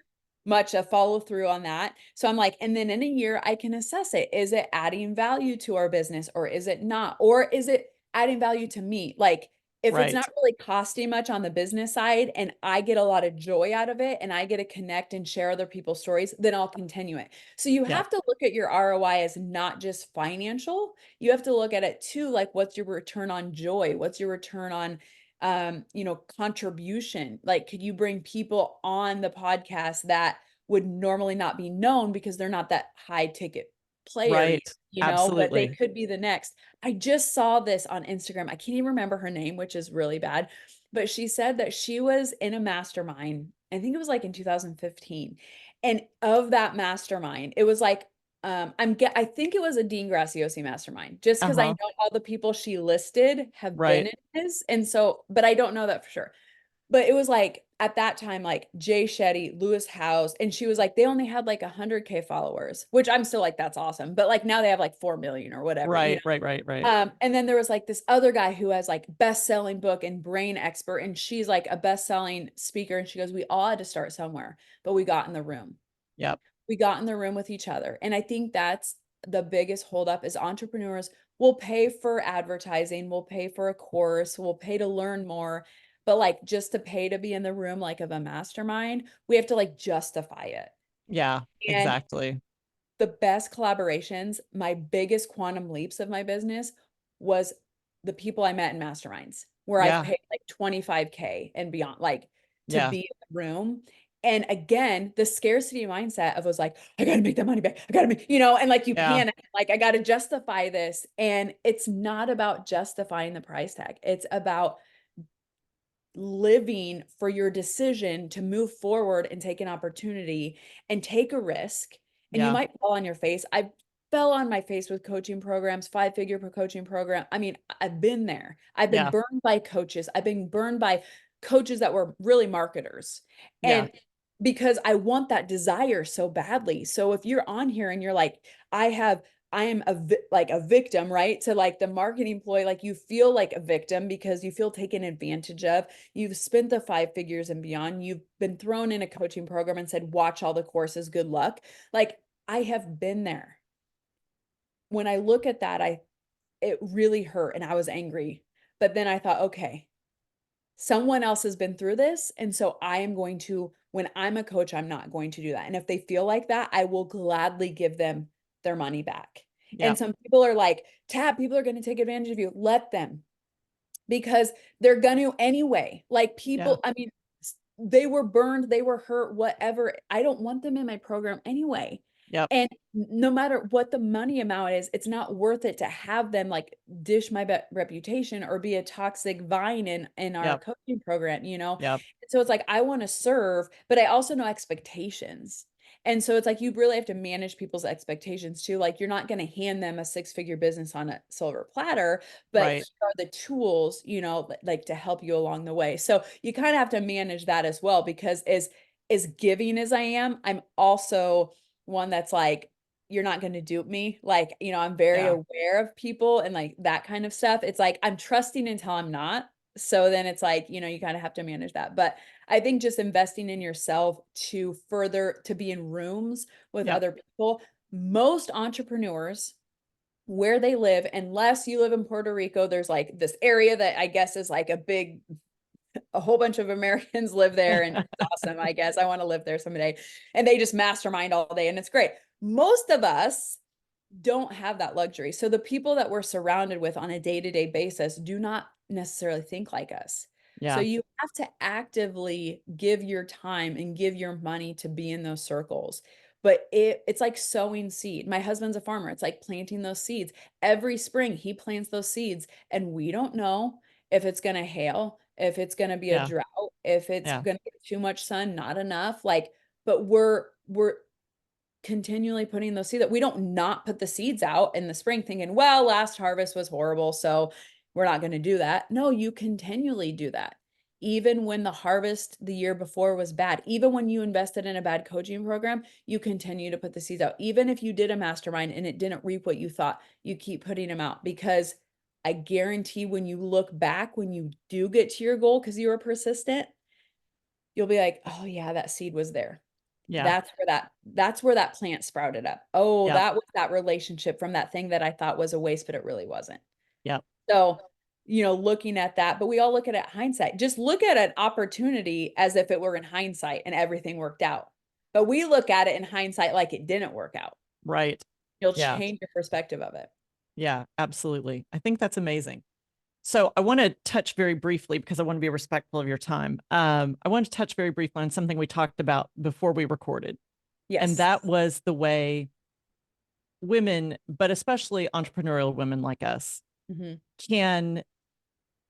S2: much a follow through on that. So I'm like, and then in a year, I can assess it. Is it adding value to our business or is it not? Or is it adding value to me? Like, if it's
S1: Right.
S2: not really costing much on the business side and I get a lot of joy out of it and I get to connect and share other people's stories, then I'll continue it. So you
S1: Yep.
S2: have to look at your ROI as not just financial. You have to look at it too, like what's your return on joy? What's your return on contribution? Like, could you bring people on the podcast that would normally not be known because they're not that high ticket player yet,
S1: Right.
S2: but they
S1: Absolutely.
S2: could be the next. I just saw this on Instagram. I can't even remember her name, which is really bad, but she said that she was in a mastermind. I think it was like in 2015. And of that mastermind, it was like I think it was a Dean Graciosi mastermind, just because I
S1: Uh-huh.
S2: know all the people she listed have been
S1: Right.
S2: in his. And so, but I don't know that for sure. But it was like at that time, like Jay Shetty, Lewis House, and she was like, they only had like 100K followers, which I'm still like, that's awesome. But like now they have like 4 million or whatever,
S1: Right. Right. Right. Right.
S2: and then there was like this other guy who has like best-selling book and brain expert, and she's like a best-selling speaker. And she goes, we all had to start somewhere, but we got in the room.
S1: Yep.
S2: We got in the room with each other. And I think that's the biggest holdup is entrepreneurs will pay for advertising, will pay for a course, will pay to learn more. But like just to pay to be in the room like of a mastermind, we have to like justify it.
S1: Yeah.
S2: And
S1: Exactly.
S2: the best collaborations, my biggest quantum leaps of my business was the people I met in masterminds where I've
S1: Yeah.
S2: paid like 25K and beyond, like to
S1: Yeah.
S2: be in the room. And again, the scarcity mindset of was like, I gotta make that money back. I gotta make, and like you
S1: Yeah.
S2: panic, like I gotta justify this. And it's not about justifying the price tag. It's about living for your decision to move forward and take an opportunity and take a risk. And you
S1: Yeah.
S2: might fall on your face. I fell on my face with coaching programs, 5-figure per coaching program. I mean, I've been there. I've been
S1: Yeah.
S2: burned by coaches. I've been burned by coaches that were really marketers.
S1: Yeah.
S2: And because I want that desire so badly. So if you're on here and you're like, I am like a victim, right? To like the marketing employee, like you feel like a victim because you feel taken advantage of. You've spent the 5 figures and beyond. You've been thrown in a coaching program and said, watch all the courses, good luck. Like I have been there. When I look at that, it really hurt and I was angry. But then I thought, okay, someone else has been through this. And so I am going to, when I'm a coach, I'm not going to do that. And if they feel like that, I will gladly give them their money back.
S1: Yeah.
S2: And some people are like, Tab, people are going to take advantage of you. Let them, because they're going to anyway. Like
S1: Yeah.
S2: people, I mean, they were burned, they were hurt, whatever. I don't want them in my program anyway.
S1: Yep.
S2: And no matter what the money amount is, it's not worth it to have them like dish my reputation or be a toxic vine in our
S1: Yep.
S2: coaching program,
S1: Yep.
S2: So it's like I want to serve, but I also know expectations. And so it's like you really have to manage people's expectations too. Like you're not going to hand them a 6-figure business on a silver platter, but here
S1: Right.
S2: are the tools, like to help you along the way. So you kind of have to manage that as well, because as giving as I am, I'm also one that's like, you're not going to dupe me. Like, I'm very
S1: Yeah.
S2: aware of people and like that kind of stuff. It's like I'm trusting until I'm not. So then it's like, you kind of have to manage that. But I think just investing in yourself to be in rooms with
S1: Yep.
S2: other people. Most entrepreneurs, where they live, unless you live in Puerto Rico, there's like this area that I guess is like a whole bunch of Americans live there and it's awesome. I guess I want to live there someday. And they just mastermind all day and it's great. Most of us don't have that luxury. So the people that we're surrounded with on a day-to-day basis do not necessarily think like us. So
S1: Yeah.
S2: you have to actively give your time and give your money to be in those circles. But it's like sowing seed. My husband's a farmer. It's like planting those seeds. Every spring he plants those seeds and we don't know if it's going to hail, if it's going to be a
S1: Yeah.
S2: drought, if it's
S1: Yeah.
S2: going to get too much sun, not enough. Like, but we're continually putting those seeds. We don't not put the seeds out in the spring thinking, well, last harvest was horrible, so we're not going to do that. No, you continually do that. Even when the harvest the year before was bad, even when you invested in a bad coaching program, you continue to put the seeds out. Even if you did a mastermind and it didn't reap what you thought, you keep putting them out, because I guarantee when you look back, when you do get to your goal because you were persistent, you'll be like, oh yeah, that seed was there.
S1: Yeah.
S2: That's where that plant sprouted up. Oh,
S1: Yep.
S2: that was that relationship from that thing that I thought was a waste, but it really wasn't.
S1: Yep.
S2: So, looking at that, but we all look at it hindsight. Just look at an opportunity as if it were in hindsight and everything worked out. But we look at it in hindsight like it didn't work out.
S1: Right.
S2: You'll
S1: Yeah.
S2: change your perspective of it.
S1: Yeah. Absolutely. I think that's amazing. So I want to touch very briefly, because I want to be respectful of your time. I want to touch very briefly on something we talked about before we recorded. And
S2: Yes.
S1: that was the way women, but especially entrepreneurial women like us,
S2: Hmm.
S1: can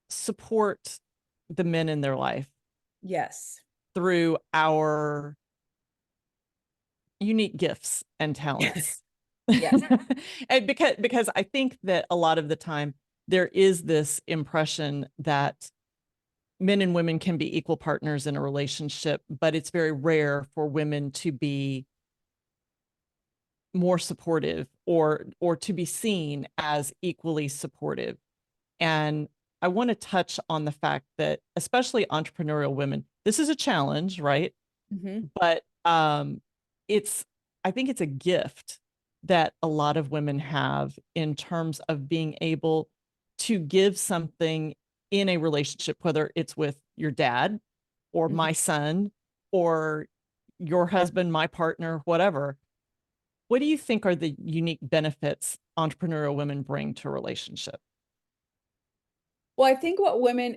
S1: support the men in their life
S2: Yes.
S1: through our unique gifts and talents.
S2: Yes.
S1: And because I think that a lot of the time there is this impression that men and women can be equal partners in a relationship, but it's very rare for women to be more supportive or to be seen as equally supportive. And I want to touch on the fact that especially entrepreneurial women, this is a challenge, right?
S2: Hmm.
S1: But it's I think it's a gift that a lot of women have in terms of being able to give something in a relationship, whether it's with your dad or
S2: Hmm.
S1: my son or your husband, my partner, whatever. What do you think are the unique benefits entrepreneurial women bring to a relationship?
S2: Well, I think what women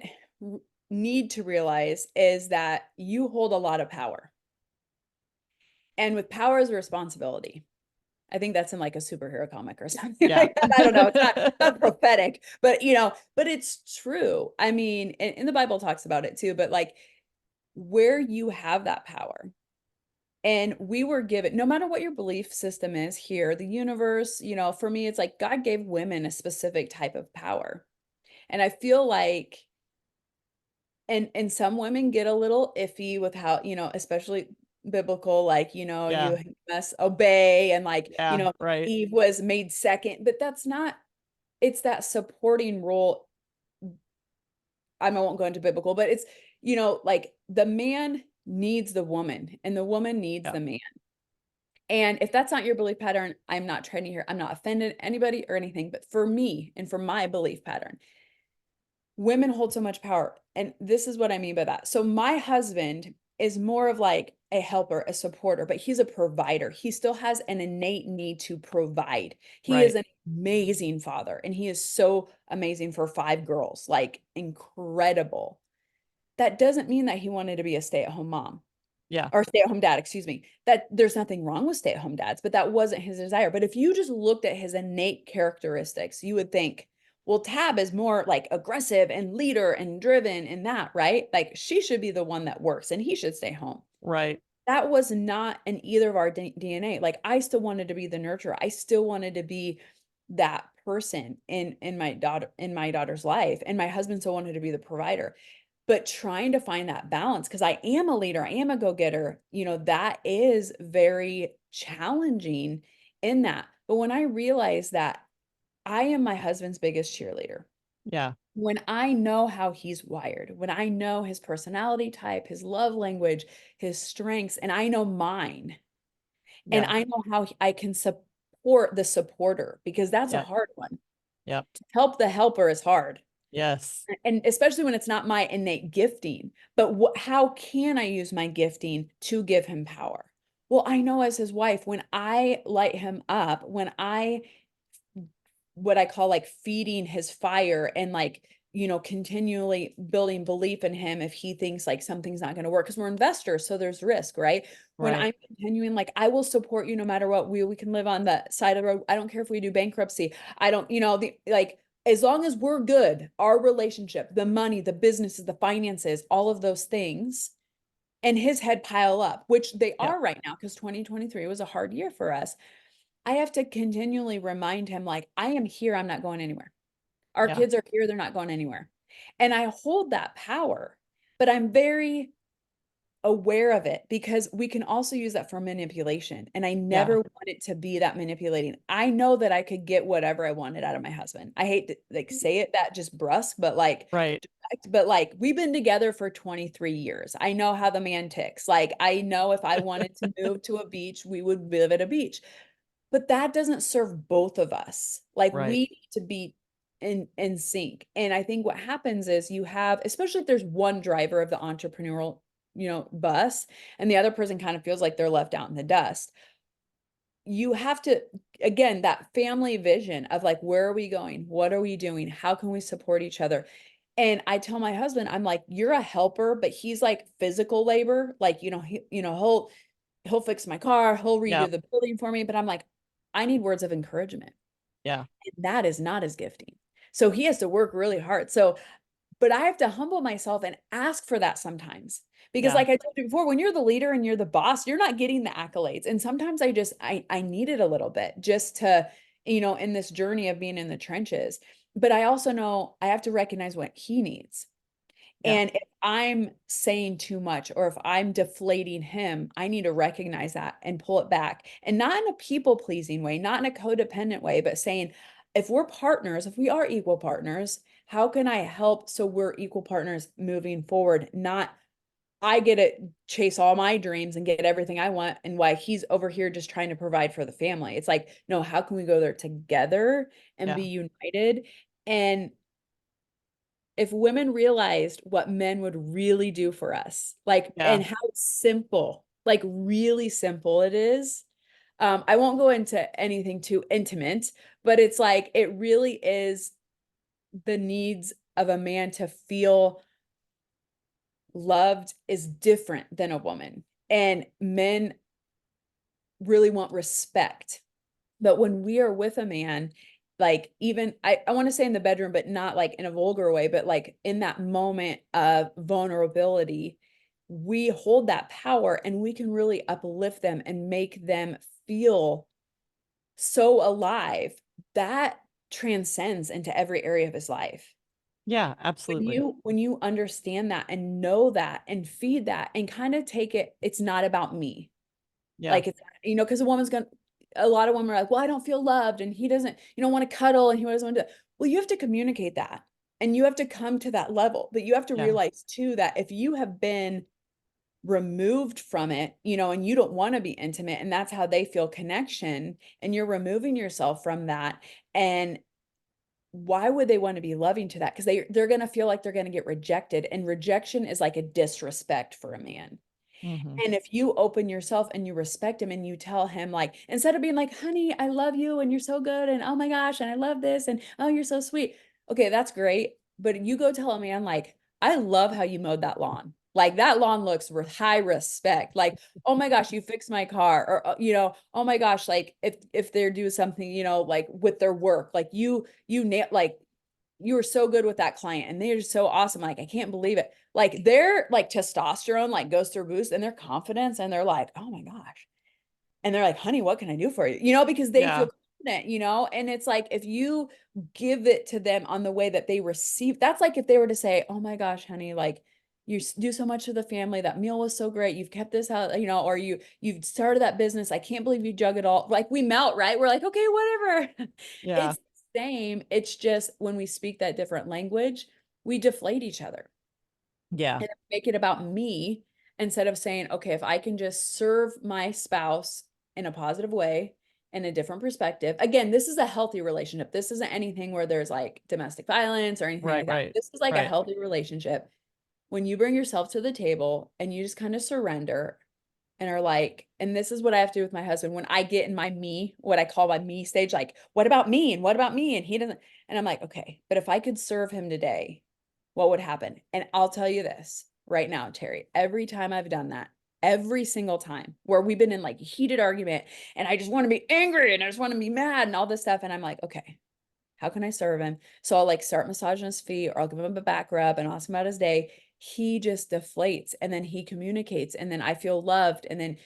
S2: need to realize is that you hold a lot of power. And with power is responsibility. I think that's in like a superhero comic or something
S1: Yeah.
S2: like that. I don't know. It's not prophetic, but but it's true. I mean, and the Bible talks about it too, but like where you have that power. And we were given, no matter what your belief system is here, the universe, for me, it's like God gave women a specific type of power. And I feel like, and some women get a little iffy with how, especially biblical, like,
S1: Yeah.
S2: you must obey, and like,
S1: Yeah. Right.
S2: Eve was made second, but that's not, it's that supporting role. I won't go into biblical, but it's, like the man needs the woman and the woman needs
S1: Yeah.
S2: the man. And if that's not your belief pattern, I'm not trying to hear, I'm not offending anybody or anything, but for me and for my belief pattern, women hold so much power. And this is what I mean by that. So my husband is more of like a helper, a supporter, but he's a provider. He still has an innate need to provide. He is
S1: Right.
S2: an amazing father, and he is so amazing for 5 girls, like incredible. That doesn't mean that he wanted to be a stay-at-home mom
S1: Yeah.
S2: or stay-at-home dad, excuse me. That there's nothing wrong with stay-at-home dads, but that wasn't his desire. But if you just looked at his innate characteristics, you would think, well, Tab is more like aggressive and leader and driven and that, right? Like she should be the one that works and he should stay home.
S1: Right.
S2: That was not in either of our DNA. Like I still wanted to be the nurturer. I still wanted to be that person in my daughter's life, and my husband still wanted to be the provider. But trying to find that balance, because I am a leader, I am a go-getter, that is very challenging in that. But when I realized that I am my husband's biggest cheerleader,
S1: Yeah.
S2: when I know how he's wired, when I know his personality type, his love language, his strengths, and I know mine, and
S1: Yeah.
S2: I know how I can support the supporter, because that's a
S1: Yeah.
S2: hard one.
S1: Yep.
S2: Help the helper is hard.
S1: Yes.
S2: And especially when it's not my innate gifting, but how can I use my gifting to give him power? Well, I know as his wife, when I light him up, when I what I call like feeding his fire and like, continually building belief in him if he thinks like something's not going to work, because we're investors, so there's risk, right? When
S1: Right.
S2: I'm continuing, like, I will support you no matter what. We can live on the side of the road. I don't care if we do bankruptcy. I don't, like, as long as we're good, our relationship, the money, the businesses, the finances, all of those things, and his head pile up, which they
S1: Yep.
S2: are right now, because 2023 was a hard year for us. I have to continually remind him, like, I am here, I'm not going anywhere. Our
S1: Yeah.
S2: kids are here, they're not going anywhere. And I hold that power, but I'm very aware of it, because we can also use that for manipulation. And I
S1: Yeah.
S2: never want it to be that manipulating. I know that I could get whatever I wanted out of my husband. I hate to like say it that just brusque, but like,
S1: Right.
S2: but like we've been together for 23 years. I know how the man ticks. Like I know if I wanted to move to a beach, we would live at a beach. But that doesn't serve both of us. Like we
S1: Right.
S2: need to be in sync. And I think what happens is you have, especially if there's one driver of the entrepreneurial, bus, and the other person kind of feels like they're left out in the dust. You have to, again, that family vision of like, where are we going? What are we doing? How can we support each other? And I tell my husband, I'm like, you're a helper, but he's like physical labor. Like, he'll fix my car, he'll
S1: Yeah.
S2: redo the building for me, but I'm like, I need words of encouragement.
S1: Yeah.
S2: And that is not his gifting. So he has to work really hard. So, but I have to humble myself and ask for that sometimes. Because
S1: Yeah.
S2: like I told you before, when you're the leader and you're the boss, you're not getting the accolades. And sometimes I need it a little bit just to, in this journey of being in the trenches. But I also know I have to recognize what he needs.
S1: Yeah.
S2: And if I'm saying too much or if I'm deflating him, I need to recognize that and pull it back. And not in a people pleasing way, not in a codependent way, but saying, if we're partners, if we are equal partners, how can I help so we're equal partners moving forward? Not I get to chase all my dreams and get everything I want, and why he's over here just trying to provide for the family. It's like, no, how can we go there together and be
S1: Yeah.
S2: united? And if women realized what men would really do for us, like,
S1: Yeah.
S2: and how simple, like really simple it is. I won't go into anything too intimate, but it's like, it really is the needs of a man to feel loved is different than a woman. And men really want respect. But when we are with a man, like even I want to say in the bedroom, but not like in a vulgar way, but like in that moment of vulnerability, we hold that power and we can really uplift them and make them feel so alive. That transcends into every area of his life.
S1: Yeah,
S2: When
S1: absolutely.
S2: you understand that and know that and feed that and kind of take it, it's not about me.
S1: Yeah.
S2: Like it's, because a lot of women are like, well, I don't feel loved and he doesn't, want to cuddle and he doesn't want to do that. Well, you have to communicate that and you have to come to that level, but you have to
S1: Yeah.
S2: realize too that if you have been removed from it, and you don't want to be intimate and that's how they feel connection and you're removing yourself from that. And why would they want to be loving to that? Because they're going to feel like they're going to get rejected and rejection is like a disrespect for a man.
S1: Hmm.
S2: And if you open yourself and you respect him and you tell him, like, instead of being like, honey, I love you and you're so good and oh my gosh, and I love this and oh, you're so sweet. Okay, that's great. But you go tell a man, like, I love how you mowed that lawn. Like that lawn looks with high respect. Like, oh my gosh, you fixed my car. Or, oh my gosh, like if they're doing something, like with their work, like you nail like you were so good with that client and they're just so awesome. Like, I can't believe it. Like their like testosterone like goes through boost and their confidence and they're like, oh my gosh. And they're like, honey, what can I do for you? Because they
S1: Yeah.
S2: feel confident, and it's like if you give it to them on the way that they receive, that's like if they were to say, oh my gosh, honey, like you do so much for the family. That meal was so great. You've kept this out, or you've started that business. I can't believe you jug it all. Like we melt, right? We're like, okay, whatever.
S1: Yeah.
S2: It's the same. It's just when we speak that different language, we deflate each other
S1: Yeah.
S2: and make it about me instead of saying, okay, if I can just serve my spouse in a positive way in a different perspective. Again, this is a healthy relationship. This isn't anything where there's like domestic violence or anything
S1: Right.
S2: like that.
S1: Right.
S2: This is like a
S1: Right.
S2: healthy relationship. When you bring yourself to the table and you just kind of surrender and are like, and this is what I have to do with my husband when I get in my me, what I call my me stage, like, what about me? And what about me? And he doesn't, and I'm like, okay, but if I could serve him today, what would happen? And I'll tell you this right now, Terry, every time I've done that, every single time where we've been in like heated argument and I just want to be angry and I just want to be mad and all this stuff. And I'm like, okay, how can I serve him? So I'll like start massaging his feet or I'll give him a back rub and ask him about his day. He just deflates and then he communicates and then I feel loved. And then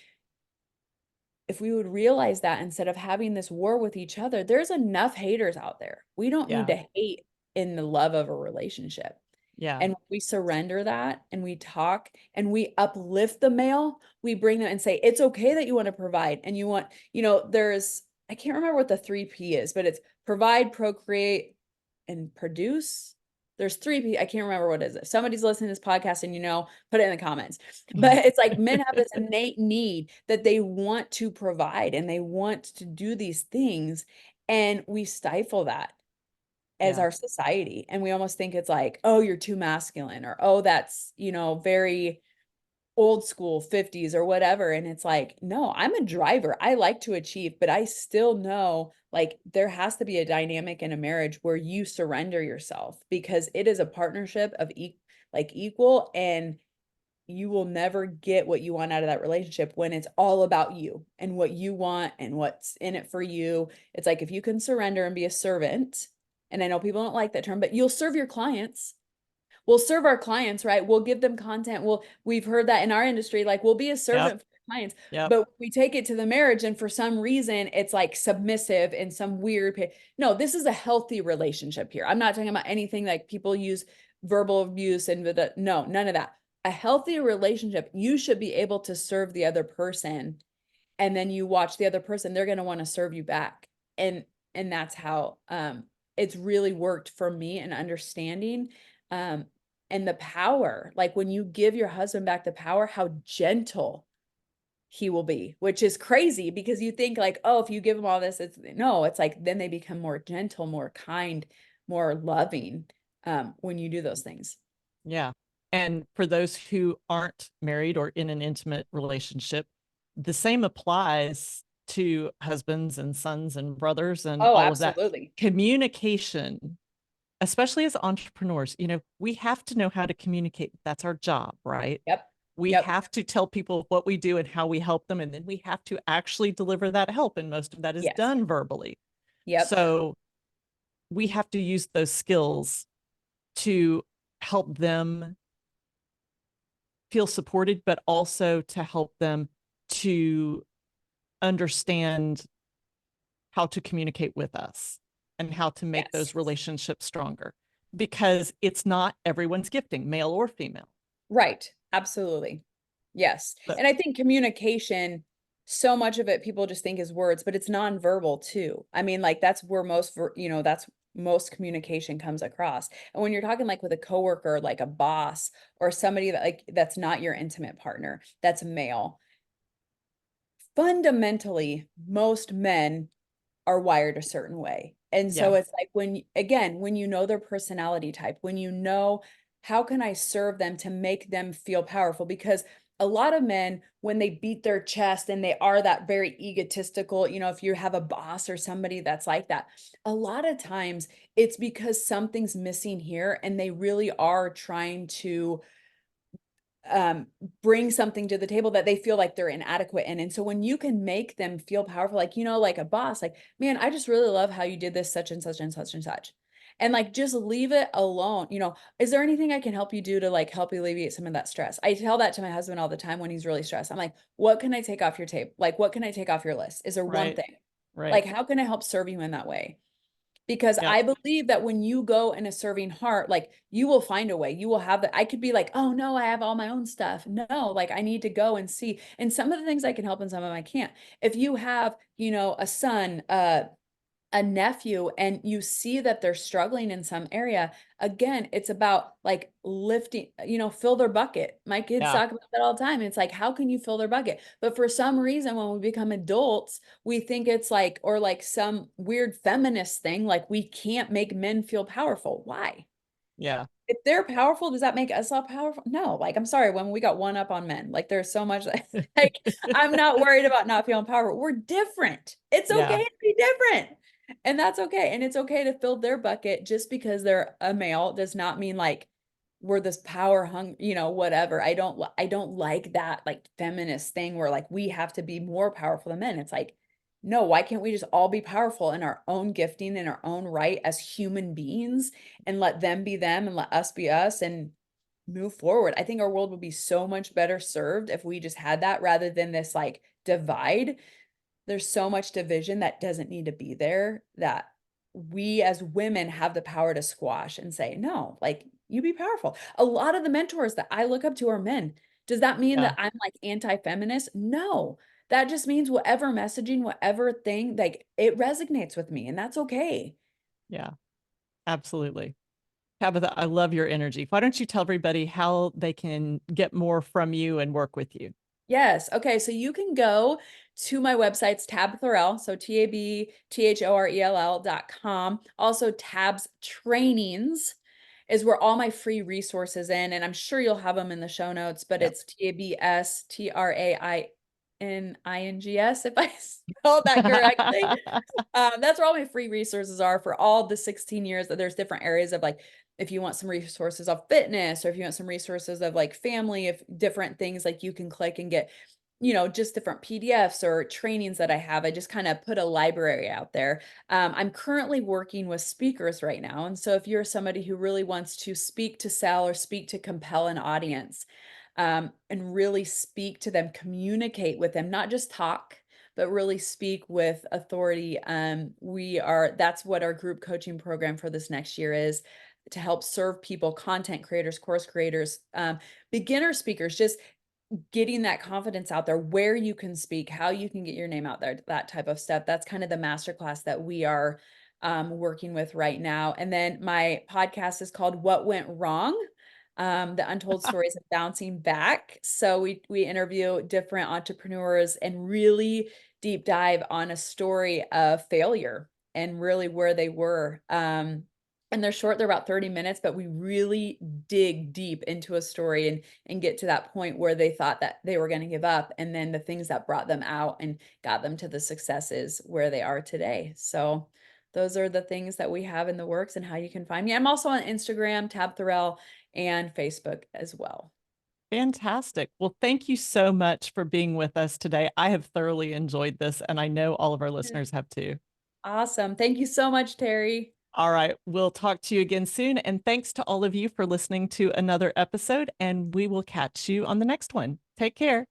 S2: if we would realize that instead of having this war with each other, there's enough haters out there. We don't need
S1: Yeah.
S2: to hate in the love of a relationship.
S1: Yeah.
S2: And we surrender that and we talk and we uplift the male, we bring them and say, it's okay that you want to provide and you want, I can't remember what the 3P is, but it's provide, procreate, and produce. There's 3P. I can't remember what it is. If somebody's listening to this podcast and put it in the comments. But it's like men have this innate need that they want to provide and they want to do these things. And we stifle that as
S1: Yeah.
S2: our society. And we almost think it's like, oh, you're too masculine or, oh, that's, very old school 50s or whatever. And it's like, no, I'm a driver. I like to achieve, but I still know like there has to be a dynamic in a marriage where you surrender yourself because it is a partnership of equal and you will never get what you want out of that relationship when it's all about you and what you want and what's in it for you. It's like if you can surrender and be a servant, and I know people don't like that term, but you'll serve your clients. We'll serve our clients, right? We'll give them content. We've heard that in our industry, like we'll be a
S1: Yep.
S2: servant for clients,
S1: Yep.
S2: but we take it to the marriage and for some reason it's like submissive in some no, this is a healthy relationship here. I'm not talking about anything like people use verbal abuse and no, none of that. A healthy relationship, you should be able to serve the other person and then you watch the other person, they're going to want to serve you back. And that's how it's really worked for me and understanding um and the power, like when you give your husband back the power, how gentle he will be, which is crazy because you think like, oh, if you give him all this, it's like then they become more gentle, more kind, more loving when you do those things.
S1: Yeah. And for those who aren't married or in an intimate relationship, the same applies to husbands and sons and brothers and
S2: Oh,
S1: all of that.
S2: absolutely.
S1: Communication especially as entrepreneurs, we have to know how to communicate. That's our job, right?
S2: Yep.
S1: We
S2: Yep.
S1: have to tell people what we do and how we help them. And then we have to actually deliver that help. And most of that is
S2: Yes.
S1: done verbally.
S2: Yep.
S1: So we have to use those skills to help them feel supported, but also to help them to understand how to communicate with us and how to make
S2: Yes.
S1: those relationships stronger, because it's not everyone's gifting, male or female.
S2: Right. Absolutely. Yes.
S1: But
S2: And I think communication, so much of it people just think is words, but it's nonverbal too. I mean, like that's where that's most communication comes across. And when you're talking like with a coworker, like a boss or somebody that like that's not your intimate partner, that's male. Fundamentally, most men are wired a certain way. And
S1: yeah,
S2: so it's like when you know their personality type, when you know how can I serve them to make them feel powerful? Because a lot of men, when they beat their chest and they are that very egotistical, if you have a boss or somebody that's like that, a lot of times it's because something's missing here and they really are trying to um bring something to the table that they feel like they're inadequate in. And so when you can make them feel powerful, like like a boss, like, man, I just really love how you did this such and such and such and such, and like just leave it alone. Is there anything I can help you do to like help alleviate some of that stress? I tell that to my husband all the time when he's really stressed. I'm like, what can I take off your tape? Like, what can I take off your list? Is there one
S1: right,
S2: thing?
S1: right.
S2: Like, how can I help serve you in that way? Because
S1: Yeah,
S2: I believe that when you go in a serving heart, like you will find a way. You will have that. I could be like, oh no, I have all my own stuff. No, like I need to go and see. And some of the things I can help and some of them I can't. If you have, a son, a nephew, and you see that they're struggling in some area, again, it's about like lifting, fill their bucket. My kids
S1: yeah,
S2: talk about that all the time. It's like, how can you fill their bucket? But for some reason, when we become adults, we think it's like, or like some weird feminist thing, like we can't make men feel powerful. Why?
S1: yeah,
S2: If they're powerful, does that make us all powerful? No, like I'm sorry, when we got one up on men, like there's so much like I'm not worried about not feeling powerful. We're different. It's
S1: yeah,
S2: okay to be different. And that's okay. And it's okay to fill their bucket just because they're a male does not mean like we're this power whatever. I don't like that like feminist thing where like we have to be more powerful than men. It's like, no, why can't we just all be powerful in our own gifting in our own right as human beings and let them be them and let us be us and move forward? I think our world would be so much better served if we just had that rather than this like divide. There's so much division that doesn't need to be there that we as women have the power to squash and say, no, like you be powerful. A lot of the mentors that I look up to are men. Does that mean
S1: yeah,
S2: that I'm like anti-feminist? No. That just means whatever messaging, whatever thing, like it resonates with me, and that's okay.
S1: yeah, absolutely. Tabitha, I love your energy. Why don't you tell everybody how they can get more from you and work with you?
S2: Yes. Okay. So you can go to my websites, Tab Thorell, so TABTHORELL.com. Also, Tab's trainings is where all my free resources in, and I'm sure you'll have them in the show notes, but
S1: Yep.
S2: it's TABSTRAININGS, if I spelled that correctly. That's where all my free resources are for all the 16 years. That there's different areas of like, if you want some resources of fitness, or if you want some resources of like family, if different things like you can click and get, just different PDFs or trainings that I have. I just kind of put a library out there. I'm currently working with speakers right now. And so if you're somebody who really wants to speak to sell or speak to compel an audience, and really speak to them, communicate with them, not just talk, but really speak with authority. That's what our group coaching program for this next year is, to help serve people, content creators, course creators, beginner speakers, just getting that confidence out there where you can speak, how you can get your name out there, that type of stuff. That's kind of the masterclass that we are working with right now. And then my podcast is called What Went Wrong? The Untold Stories of Bouncing Back. So we interview different entrepreneurs and really deep dive on a story of failure and really where they were. And they're short, they're about 30 minutes, but we really dig deep into a story and get to that point where they thought that they were going to give up, and then the things that brought them out and got them to the successes where they are today. So those are the things that we have in the works and how you can find me. I'm also on Instagram, Tab Thorwell, and Facebook as well.
S1: Fantastic. Well, thank you so much for being with us today. I have thoroughly enjoyed this, and I know all of our listeners have too.
S2: Awesome. Thank you so much, Terry.
S1: All right. We'll talk to you again soon. And thanks to all of you for listening to another episode, and we will catch you on the next one. Take care.